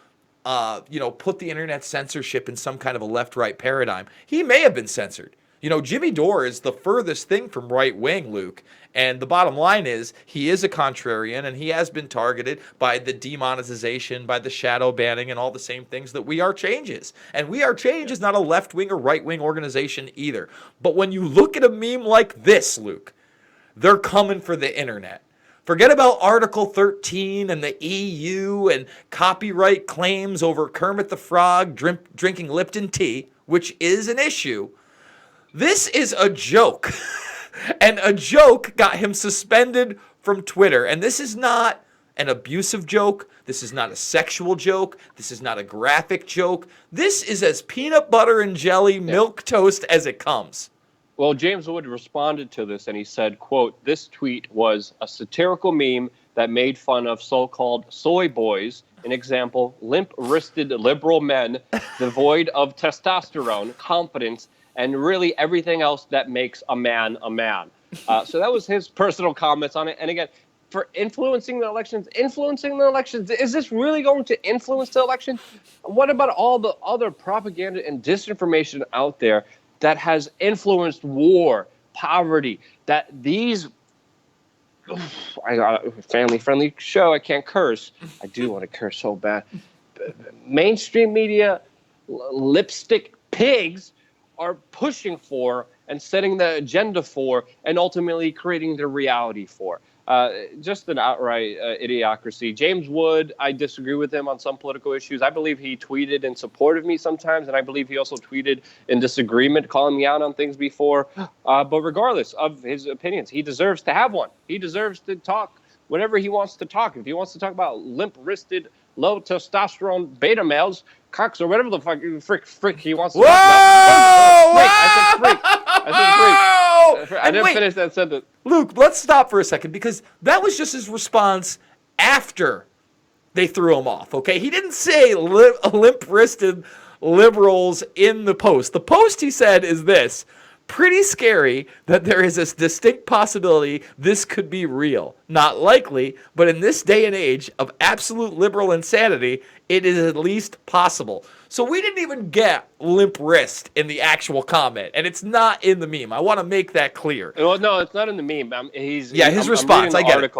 S1: put the internet censorship in some kind of a left-right paradigm, he may have been censored. Jimmy Dore is the furthest thing from right wing, Luke. And the bottom line is he is a contrarian, and he has been targeted by the demonetization, by the shadow banning, and all the same things that We Are Change is. And We Are Change is not a left-wing or right-wing organization either. But when you look at a meme like this, Luke, they're coming for the internet. Forget about Article 13 and the EU and copyright claims over Kermit the Frog drinking Lipton tea, which is an issue. This is a joke. And a joke got him suspended from Twitter. And this is not an abusive joke. This is not a sexual joke. This is not a graphic joke. This is as peanut butter and jelly, milk toast as it comes.
S2: Well, James Wood responded to this and he said, quote, "This tweet was a satirical meme that made fun of so-called soy boys. An example, limp-wristed liberal men devoid of testosterone, confidence, and really everything else that makes a man a man." So that was his personal comments on it. And again, for influencing the elections, is this really going to influence the election? What about all the other propaganda and disinformation out there that has influenced war, poverty, that these... I got a family-friendly show. I can't curse. I do want to curse so bad. Mainstream media, lipstick pigs are pushing for and setting the agenda for and ultimately creating the reality for. Just an outright idiocracy. James Wood, I disagree with him on some political issues. I believe he tweeted in support of me sometimes, and I believe he also tweeted in disagreement, calling me out on things before. But regardless of his opinions, he deserves to have one. He deserves to talk whatever he wants to talk. If he wants to talk about limp-wristed, low-testosterone beta males, cocks, or whatever the fuck frick he wants to talk about. Wait, I said freak. I didn't finish that sentence.
S1: Luke, let's stop for a second, because that was just his response after they threw him off, okay? He didn't say limp-wristed liberals in the post. The post, he said, is this: pretty scary that there is a distinct possibility this could be real. Not likely, but in this day and age of absolute liberal insanity, it is at least possible. So we didn't even get limp wrist in the actual comment, and it's not in the meme. I want to make that clear.
S2: Well, no, it's not in the meme. His
S1: response. I get it.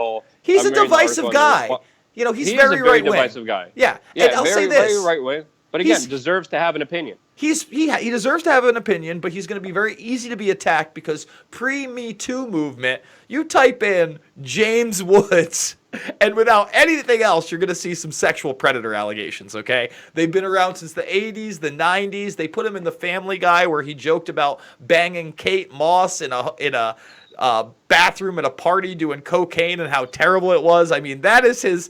S1: He's a divisive guy. You know, he's very right wing.
S2: Divisive guy.
S1: Yeah,
S2: yeah,
S1: and I'll say this:
S2: very right wing. But again, deserves to have an opinion.
S1: He deserves to have an opinion, but he's going to be very easy to be attacked because pre-Me Too movement, you type in James Woods, and without anything else, you're going to see some sexual predator allegations, okay? They've been around since the 80s, the 90s. They put him in the Family Guy where he joked about banging Kate Moss in a bathroom at a party doing cocaine and how terrible it was. I mean, that is his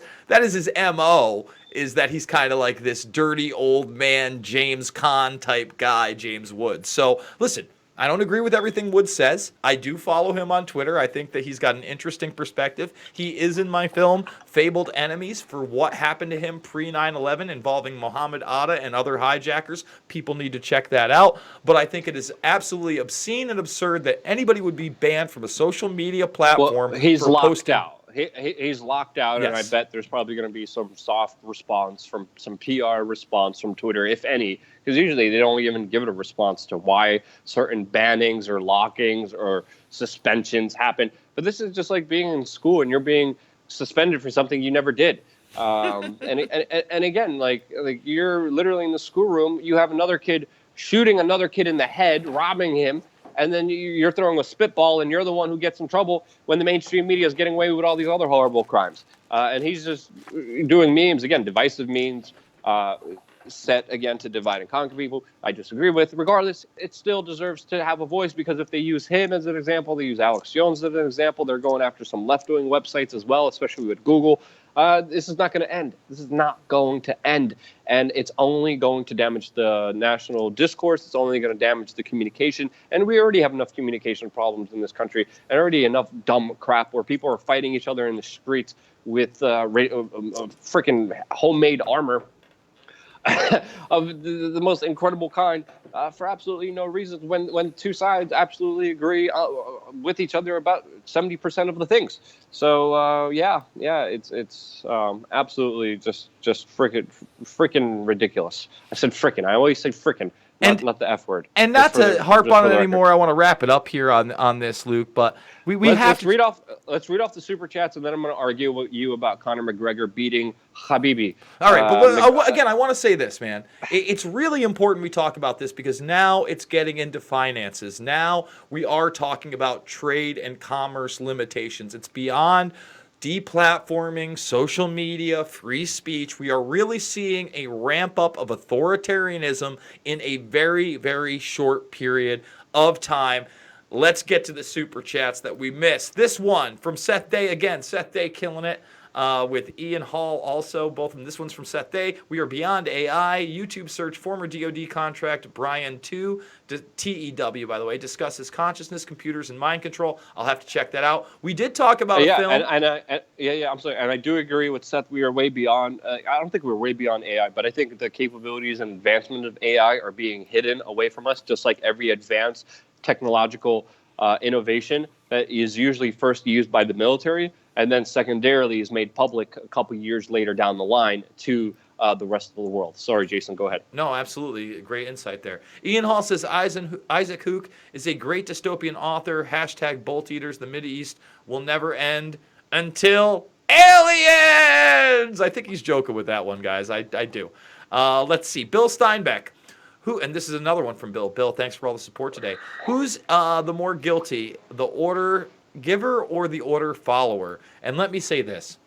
S1: MO. Is that he's kind of like this dirty old man, James Caan type guy, James Woods. So, listen, I don't agree with everything Woods says. I do follow him on Twitter. I think that he's got an interesting perspective. He is in my film, Fabled Enemies, for what happened to him pre-9/11 involving Mohammed Atta and other hijackers. People need to check that out. But I think it is absolutely obscene and absurd that anybody would be banned from a social media platform.
S2: Well, he's
S1: for
S2: locked
S1: posting.
S2: out. He's locked out, and I bet there's probably going to be some soft response from some PR response from Twitter, if any, because usually they don't even give it a response to why certain bannings or lockings or suspensions happen. But this is just like being in school and you're being suspended for something you never did. And again, like you're literally in the schoolroom, you have another kid shooting another kid in the head, robbing him. And then you're throwing a spitball, and you're the one who gets in trouble when the mainstream media is getting away with all these other horrible crimes. And he's just doing memes, again, divisive memes, set, again, to divide and conquer people. I disagree with. Regardless, it still deserves to have a voice, because if they use him as an example, they use Alex Jones as an example, they're going after some left-wing websites as well, especially with Google. This is not going to end. This is not going to end. And it's only going to damage the national discourse. It's only going to damage the communication. And we already have enough communication problems in this country, and already enough dumb crap where people are fighting each other in the streets with freaking homemade armor of the most incredible kind for absolutely no reason, when two sides absolutely agree with each other about 70% of the things. So it's absolutely just freaking ridiculous. I said frickin'. I always say frickin'. Not the F word.
S1: And not to harp on it anymore, I want to wrap it up here on this, Luke. But let's read off
S2: the super chats, and then I'm going to argue with you about Conor McGregor beating Khabib.
S1: All right, but again, I want to say this, man. It's really important we talk about this, because now it's getting into finances. Now we are talking about trade and commerce limitations. It's beyond deplatforming, social media, free speech. We are really seeing a ramp up of authoritarianism in a very, very short period of time. Let's get to the super chats that we missed. This one from Seth Day. Again, Seth Day killing it. With Ian Hall also, both of them. This one's from Seth Day. We are beyond AI. YouTube search former DoD contract Brian 2, TEW, by the way, discusses consciousness, computers, and mind control. I'll have to check that out. We did talk about a film.
S2: I'm sorry. And I do agree with Seth. We are way beyond. I don't think we're way beyond AI, but I think the capabilities and advancement of AI are being hidden away from us, just like every advanced technological innovation that is usually first used by the military and then secondarily is made public a couple years later down the line to the rest of the world. Sorry, Jason, go ahead.
S1: No, absolutely. Great insight there. Ian Hall says Isaac Hook is a great dystopian author. # Bolt Eaters. The Mideast will never end until aliens. I think he's joking with that one, guys. I do. Let's see. Bill Steinbeck. And this is another one from Bill. Bill, thanks for all the support today. Who's the more guilty, the order giver or the order follower? And let me say this.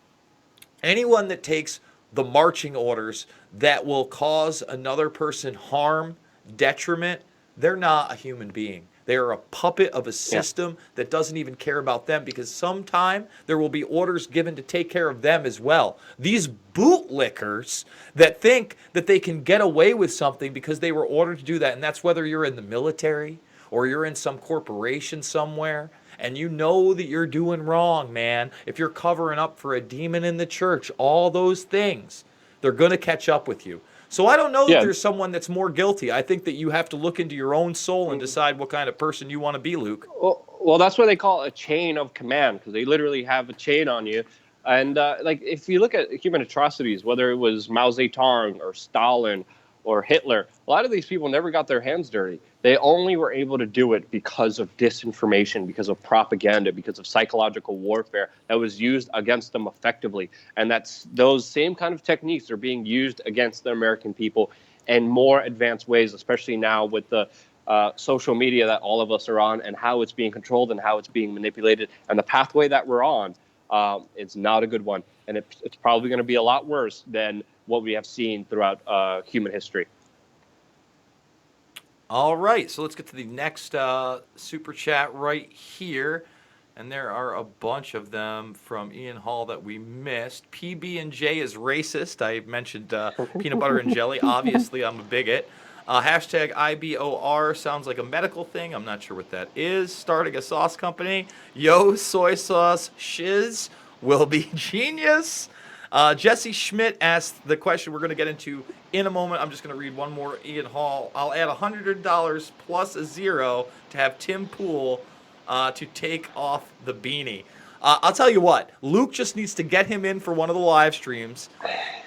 S1: Anyone that takes the marching orders that will cause another person harm, detriment, they're not a human being. They are a puppet of a system that doesn't even care about them, because sometime there will be orders given to take care of them as well. These bootlickers that think that they can get away with something because they were ordered to do that, and that's whether you're in the military or you're in some corporation somewhere, and you know that you're doing wrong, man, if you're covering up for a demon in the church, all those things, they're going to catch up with you. So I don't know that there's someone that's more guilty. I think that you have to look into your own soul and decide what kind of person you want to be, Luke.
S2: Well, that's why they call it a chain of command, because they literally have a chain on you. And like, if you look at human atrocities, whether it was Mao Zedong or Stalin or Hitler, a lot of these people never got their hands dirty. They only were able to do it because of disinformation, because of propaganda, because of psychological warfare that was used against them effectively. And that's those same kind of techniques are being used against the American people in more advanced ways, especially now with the social media that all of us are on, and how it's being controlled and how it's being manipulated. And the pathway that we're on, it's not a good one. And it's probably going to be a lot worse than what we have seen throughout human history.
S1: All right, so let's get to the next super chat right here. And there are a bunch of them from Ian Hall that we missed. PB&J is racist. I mentioned peanut butter and jelly. Obviously, I'm a bigot. Hashtag IBOR sounds like a medical thing. I'm not sure what that is. Starting a sauce company. Yo, soy sauce shiz will be genius. Jesse Schmidt asked the question we're going to get into in a moment. I'm just going to read one more Ian Hall. I'll add $100 plus a zero to have Tim Pool to take off the beanie. I'll tell you what, Luke just needs to get him in for one of the live streams,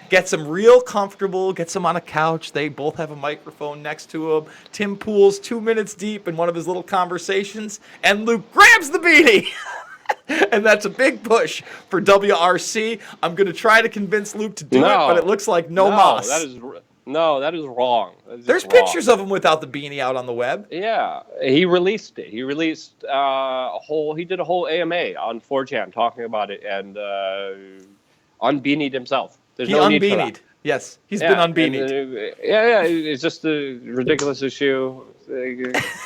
S1: gets him real comfortable, gets him on a couch. They both have a microphone next to him. Tim Pool's 2 minutes deep in one of his little conversations, and Luke grabs the beanie. And that's a big push for WRC. I'm going to try to convince Luke to do it, but it looks like no mas.
S2: That is wrong.
S1: There's pictures of him without the beanie out on the web.
S2: Yeah, he released it. He released he did a whole AMA on 4chan talking about it, and unbeanied himself. There's no need for that.
S1: Yes, he's been unbeanied.
S2: It's just a ridiculous issue.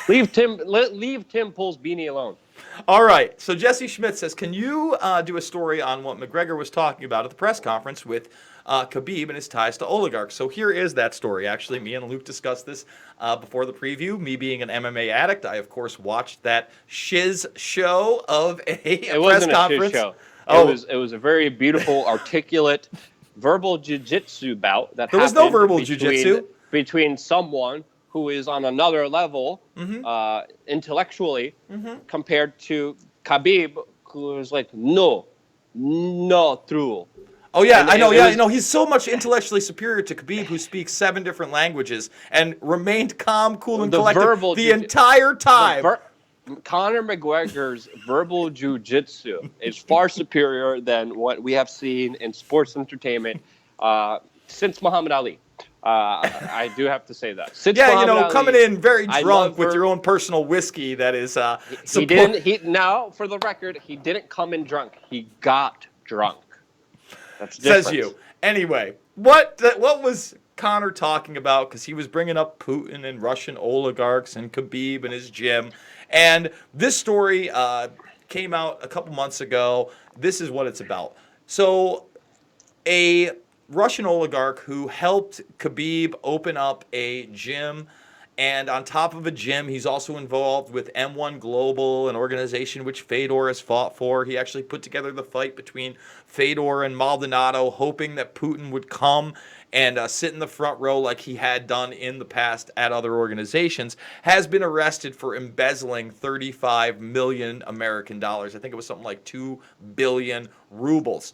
S2: Leave Tim Pool's beanie alone.
S1: All right, so Jesse Schmidt says, can you do a story on what McGregor was talking about at the press conference with Khabib and his ties to oligarchs? So here is that story. Actually, me and Luke discussed this before the preview. Me being an MMA addict, I, of course, watched that shiz show of a press conference. Shiz show.
S2: It was a very beautiful, articulate, verbal jiu-jitsu bout that
S1: there was no verbal jiu-jitsu
S2: between someone who is on another level intellectually compared to Khabib, who is like, no true.
S1: Oh, yeah, I know. He's so much intellectually superior to Khabib, who speaks 7 different languages and remained calm, cool, and collected the entire time.
S2: Conor McGregor's verbal jiu-jitsu is far superior than what we have seen in sports entertainment since Muhammad Ali. I do have to say that. Since Muhammad Ali,
S1: coming in very drunk with your own personal whiskey that is
S2: for the record, he didn't come in drunk. He got drunk. That's different.
S1: Says you. Anyway, what was Conor talking about? Because he was bringing up Putin and Russian oligarchs and Khabib and his gym. And this story came out a couple months ago. This is what it's about. So a Russian oligarch who helped Khabib open up a gym, and on top of a gym, he's also involved with M1 Global, an organization which Fedor has fought for. He actually put together the fight between Fedor and Maldonado, hoping that Putin would come and sit in the front row like he had done in the past at other organizations, has been arrested for embezzling 35 million American dollars. I think it was something like 2 billion rubles.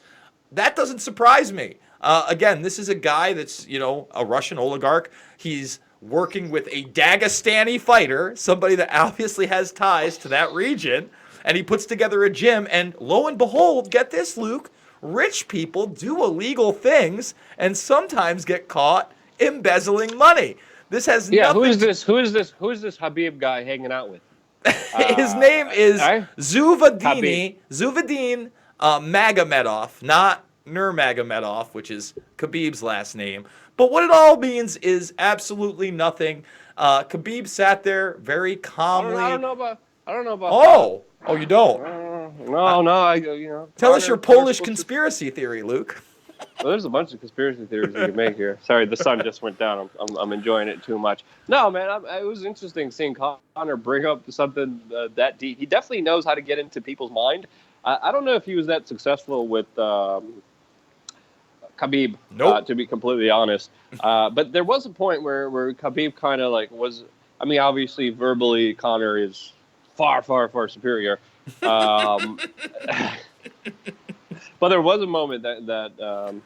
S1: That doesn't surprise me. Again, this is a guy that's, a Russian oligarch. He's working with a Dagestani fighter, somebody that obviously has ties to that region, and he puts together a gym, and lo and behold, get this, Luke, rich people do illegal things and sometimes get caught embezzling money. This has nothing.
S2: Who is this Habib guy hanging out with?
S1: His name is Zuvadin Magomedov, not Nurmagomedov, which is Khabib's last name. But what it all means is absolutely nothing. Khabib sat there very calmly.
S2: I don't know about that.
S1: Oh, you don't?
S2: No.
S1: Tell us your Polish conspiracy theory, Luke.
S2: Well, there's a bunch of conspiracy theories you can make here. Sorry, the sun just went down. I'm enjoying it too much. No, man, it was interesting seeing Conor bring up something that deep. He definitely knows how to get into people's mind. I don't know if he was that successful with Khabib,
S1: Nope.
S2: to be completely honest. But there was a point where Khabib kind of like was. I mean, obviously, verbally, Conor is far, far, far superior. But there was a moment that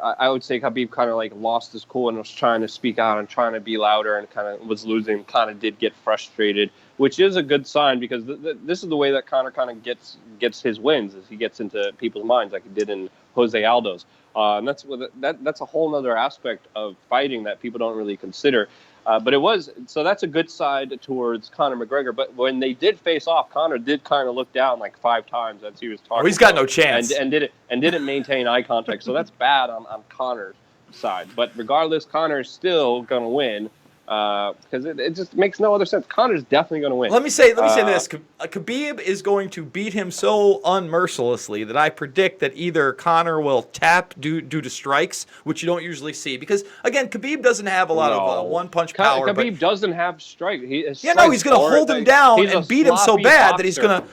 S2: I would say Khabib kind of like lost his cool and was trying to speak out and trying to be louder and kind of was losing. Kind of did get frustrated, which is a good sign because this is the way that Conor kind of gets his wins, as he gets into people's minds like he did in Jose Aldo's. And that's a whole other aspect of fighting that people don't really consider. But it was so that's a good side towards Conor McGregor. But when they did face off, Conor did kind of look down like 5 times as he was talking.
S1: Oh, he's got no chance.
S2: And didn't maintain eye contact. So that's bad on Conor's side. But regardless, Conor is still gonna win because it just makes no other sense. Conor's definitely gonna win.
S1: Let me say this: Khabib is going to beat him so unmercilessly that I predict that either Conor will tap due to strikes, which you don't usually see, because again, Khabib doesn't have a lot of one-punch power.
S2: Khabib doesn't have strike.
S1: He's going to hold him down and beat him so bad that he's going to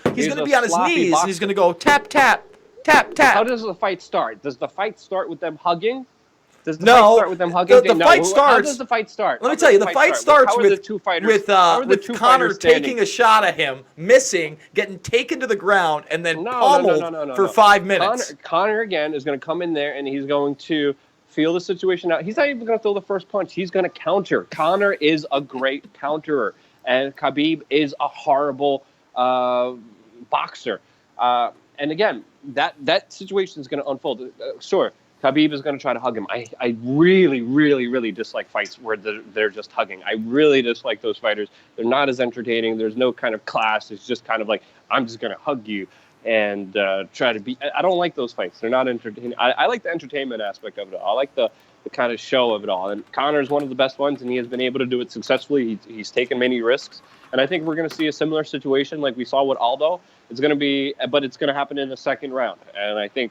S1: be on his knees and he's going to go tap tap tap tap.
S2: How does the fight start? Does the fight start with them hugging? Does the
S1: No,
S2: fight start with them hugging?
S1: the fight starts.
S2: How does the fight start?
S1: Let me tell you, the fight starts with Conor
S2: taking
S1: taking a shot at him, missing, getting taken to the ground, and then pummeled for 5 minutes.
S2: Conor again is going to come in there and he's going to feel the situation out. He's not even going to throw the first punch. He's going to counter. Conor is a great counterer, and Khabib is a horrible boxer. And again, that situation is going to unfold. Sure. Khabib is going to try to hug him. I really, really, really dislike fights where they're just hugging. I really dislike those fighters. They're not as entertaining. There's no kind of class. It's just kind of like, I'm just going to hug you and try to be. I don't like those fights. They're not entertaining. I like the entertainment aspect of it all. I like the kind of show of it all. And Conor is one of the best ones, and he has been able to do it successfully. He's taken many risks. And I think we're going to see a similar situation like we saw with Aldo. But it's going to happen in the second round. And I think,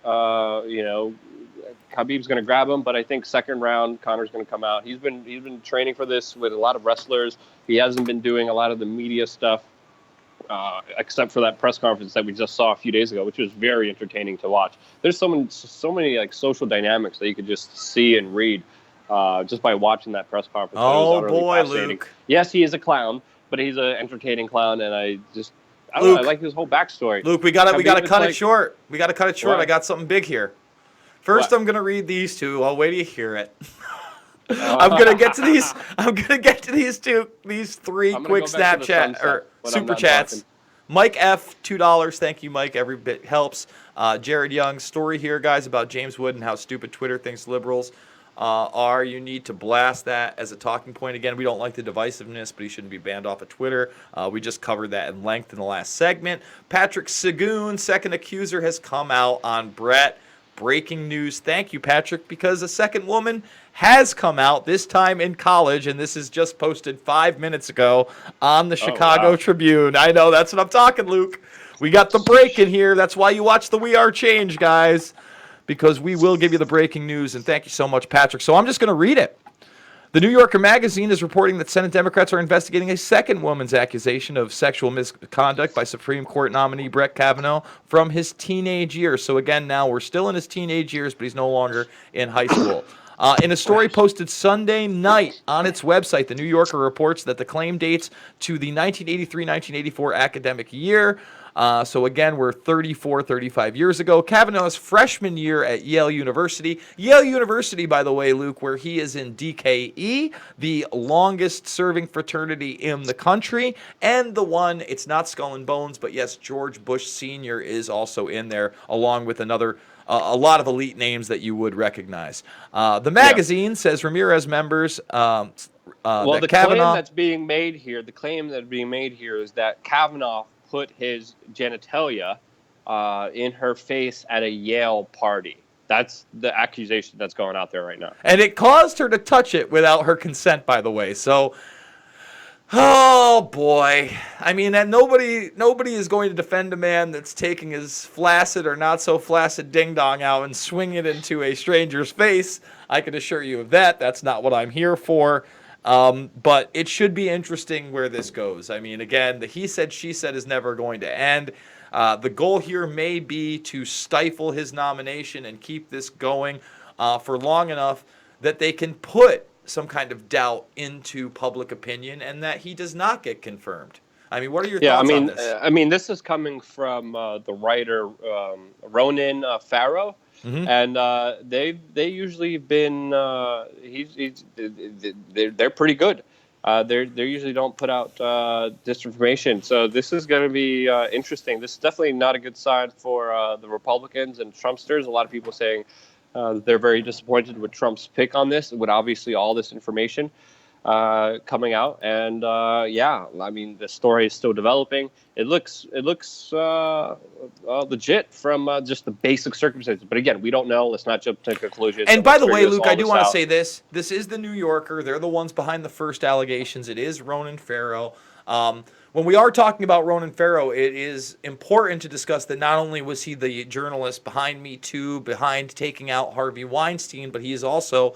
S2: Khabib's going to grab him, but I think second round, Conor's going to come out. He's been training for this with a lot of wrestlers. He hasn't been doing a lot of the media stuff, except for that press conference that we just saw a few days ago, which was very entertaining to watch. There's so many like social dynamics that you could just see and read just by watching that press conference.
S1: Oh boy, Luke!
S2: Yes, he is a clown, but he's an entertaining clown, and I don't know, I like his whole backstory.
S1: Luke, we got to cut it short. We got to cut it short.
S2: What?
S1: I got something big here. First, I'm going to read these two. I'll wait till you hear it. I'm going to get to these. I'm going to get to these three quick Snapchat or super chats.
S2: Talking.
S1: Mike F, $2. Thank you, Mike. Every bit helps. Jared Young, story here, guys, about James Wood and how stupid Twitter thinks liberals are. You need to blast that as a talking point. Again, we don't like the divisiveness, but he shouldn't be banned off of Twitter. We just covered that in length in the last segment. Patrick Sagoon, second accuser, has come out on Brett. Breaking news. Thank you, Patrick, because a second woman has come out, this time in college, and this is just posted 5 minutes ago on the Chicago Tribune. I know, that's what I'm talking, Luke. We got the break in here. That's why you watch the We Are Change, guys, because we will give you the breaking news, and thank you so much, Patrick. So I'm just going to read it. The New Yorker magazine is reporting that Senate Democrats are investigating a second woman's accusation of sexual misconduct by Supreme Court nominee Brett Kavanaugh from his teenage years. So again, now we're still in his teenage years, but he's no longer in high school. In a story posted Sunday night on its website, the New Yorker reports that the claim dates to the 1983-1984 academic year. So again, we're 35 years ago. Kavanaugh's freshman year at Yale University. Yale University, by the way, Luke, where he is in DKE, the longest serving fraternity in the country, and the one, it's not Skull and Bones, but yes, George Bush Sr. is also in there, along with a lot of elite names that you would recognize. The magazine says Ramirez members.
S2: The claim that's being made here is that Kavanaugh put his genitalia in her face at a Yale party. That's the accusation that's going out there right now.
S1: And it caused her to touch it without her consent, by the way. So Oh boy. I mean, and nobody is going to defend a man that's taking his flaccid or not so flaccid ding dong out and swinging it into a stranger's face. I can assure you of that. That's not what I'm here for. But it should be interesting where this goes. I mean, again, the he said, she said is never going to end. The goal here may be to stifle his nomination and keep this going for long enough that they can put some kind of doubt into public opinion and that he does not get confirmed. I mean, what are your thoughts on this?
S2: I mean, this is coming from the writer Ronan Farrow, and they usually been they're pretty good. They usually don't put out disinformation, so this is going to be interesting. This is definitely not a good sign for the Republicans and Trumpsters. A lot of people saying they're very disappointed with Trump's pick on this, with obviously all this information coming out. And yeah, I mean, the story is still developing. It looks legit from just the basic circumstances. But again, we don't know. Let's not jump to conclusions.
S1: And by the way, Luke, I do want to say this. This is the New Yorker. They're the ones behind the first allegations. It is Ronan Farrow. When we are talking about Ronan Farrow, it is important to discuss that not only was he the journalist behind Me Too, behind taking out Harvey Weinstein, but he is also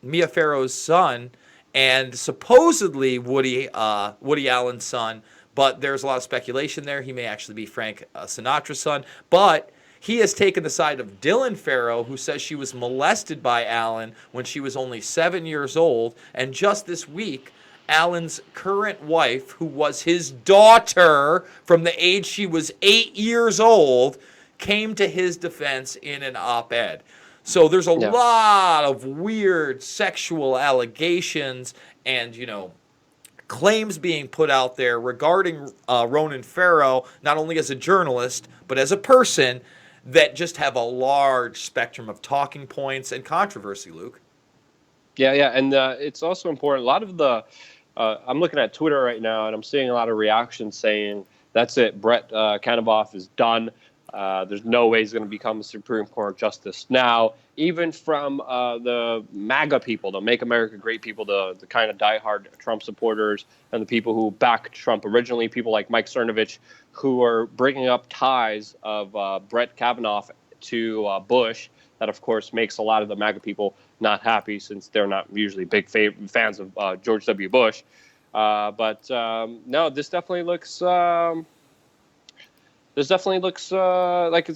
S1: Mia Farrow's son and supposedly Woody Allen's son. But there's a lot of speculation there. He may actually be Frank Sinatra's son. But he has taken the side of Dylan Farrow, who says she was molested by Allen when she was only 7 years old. And just this week, Allen's current wife, who was his daughter from the age she was 8 years old, came to his defense in an op-ed. So there's a lot of weird sexual allegations and, claims being put out there regarding Ronan Farrow, not only as a journalist, but as a person, that just have a large spectrum of talking points and controversy, Luke.
S2: Yeah, and it's also important. A lot of the I'm looking at Twitter right now, and I'm seeing a lot of reactions saying, that's it, Brett Kavanaugh is done. There's no way he's going to become a Supreme Court justice now. Even from the MAGA people, the Make America Great people, the kind of diehard Trump supporters, and the people who backed Trump originally, people like Mike Cernovich, who are bringing up ties of Brett Kavanaugh to Bush. That, of course, makes a lot of the MAGA people not happy, since they're not usually big fans of George W. Bush. But no, this definitely looks like it's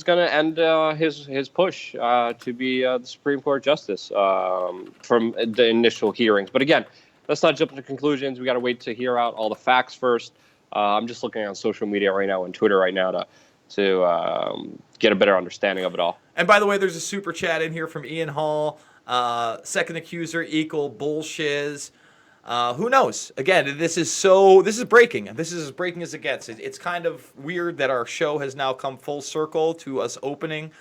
S2: going to end his push to be the Supreme Court justice from the initial hearings. But again, let's not jump to conclusions. We got to wait to hear out all the facts first. I'm just looking on social media right now, on Twitter right now, to get a better understanding of it all.
S1: And by the way, there's a super chat in here from Ian Hall. Second accuser equal bullshiz. Who knows? Again, this is breaking. This is as breaking as it gets. It's kind of weird that our show has now come full circle to us opening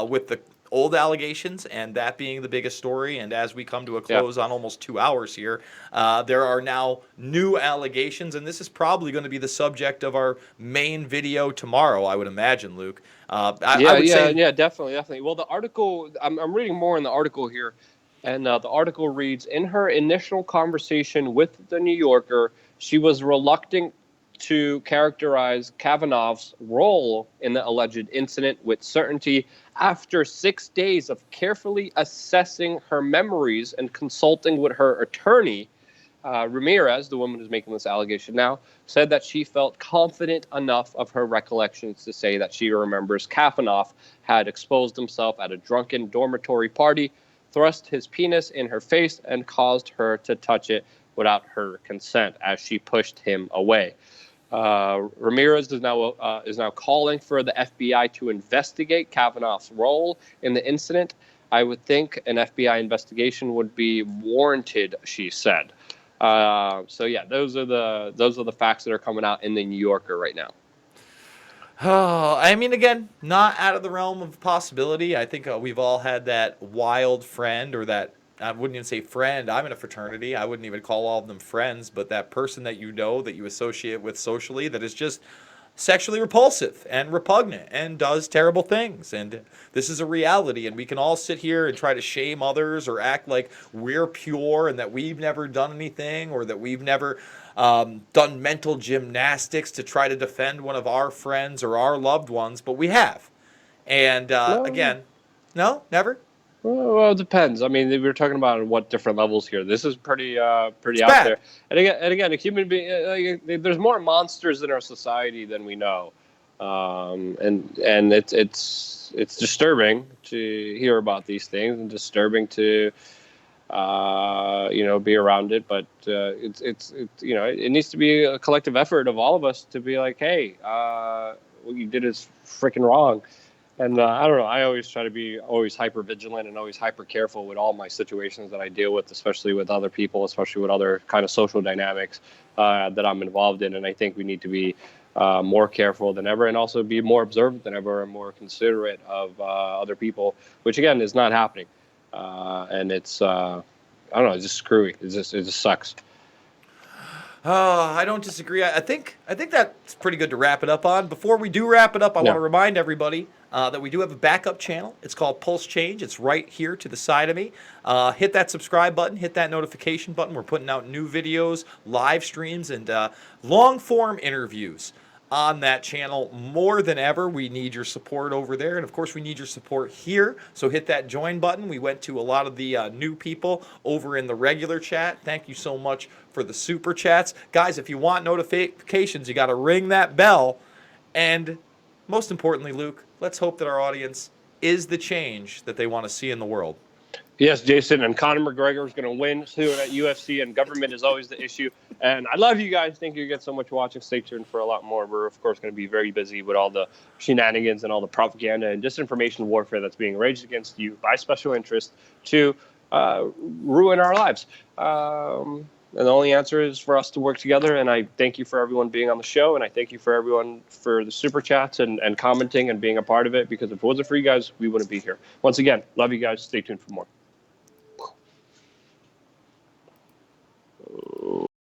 S1: with the old allegations, and that being the biggest story. And as we come to a close on almost 2 hours here, there are now new allegations, and this is probably going to be the subject of our main video tomorrow, I would imagine, Luke. Definitely.
S2: Well, the article, I'm reading more in the article here, and the article reads, in her initial conversation with the New Yorker, she was reluctant to characterize Kavanaugh's role in the alleged incident with certainty after 6 days of carefully assessing her memories and consulting with her attorney. Ramirez, the woman who's making this allegation now, said that she felt confident enough of her recollections to say that she remembers Kavanaugh had exposed himself at a drunken dormitory party, thrust his penis in her face, and caused her to touch it without her consent as she pushed him away. Ramirez is now calling for the FBI to investigate Kavanaugh's role in the incident. I would think an FBI investigation would be warranted, she said. So yeah, those are the facts that are coming out in the New Yorker right now.
S1: Oh, I mean, again, not out of the realm of possibility. I think we've all had that wild friend, or that, I wouldn't even say friend. I'm in a fraternity. I wouldn't even call all of them friends, but that person that you know, that you associate with socially, that is just sexually repulsive and repugnant and does terrible things. And this is a reality. And we can all sit here and try to shame others or act like we're pure and that we've never done anything or that we've never done mental gymnastics to try to defend one of our friends or our loved ones, but we have. And
S2: No.
S1: again, no, never.
S2: Well, it depends. I mean, we were talking about on what different levels here. This is pretty out
S1: bad.
S2: there. And again, a human being. There's more monsters in our society than we know, and it's disturbing to hear about these things and disturbing to be around it. But it's it needs to be a collective effort of all of us to be like, hey, what you did is freaking wrong. And I don't know. I always try to be always hyper vigilant and always hyper careful with all my situations that I deal with, especially with other people, especially with other kind of social dynamics that I'm involved in. And I think we need to be more careful than ever, and also be more observant than ever, and more considerate of other people, which again is not happening. And it's I don't know. It's just screwy. It just sucks.
S1: I don't disagree. I think that's pretty good to wrap it up on. Before we do wrap it up, I want to remind everybody that we do have a backup channel. It's called Pulse Change. It's right here to the side of me. Hit that subscribe button. Hit that notification button. We're putting out new videos, live streams, and long-form interviews on that channel more than ever. We need your support over there, and of course we need your support here, so hit that join button. We went to a lot of the new people over in the regular chat. Thank you so much for the super chats, guys. If you want notifications, you got to ring that bell. And most importantly, Luke, let's hope that our audience is the change that they want to see in the world.
S2: Yes, Jason, and Conor McGregor is going to win soon at UFC, and government is always the issue. And I love you guys. Thank you again so much for watching. Stay tuned for a lot more. We're, of course, going to be very busy with all the shenanigans and all the propaganda and disinformation warfare that's being waged against you by special interests to ruin our lives. And the only answer is for us to work together. And I thank you for everyone being on the show. And I thank you for everyone for the super chats and commenting and being a part of it, because if it wasn't for you guys, we wouldn't be here. Once again, love you guys. Stay tuned for more.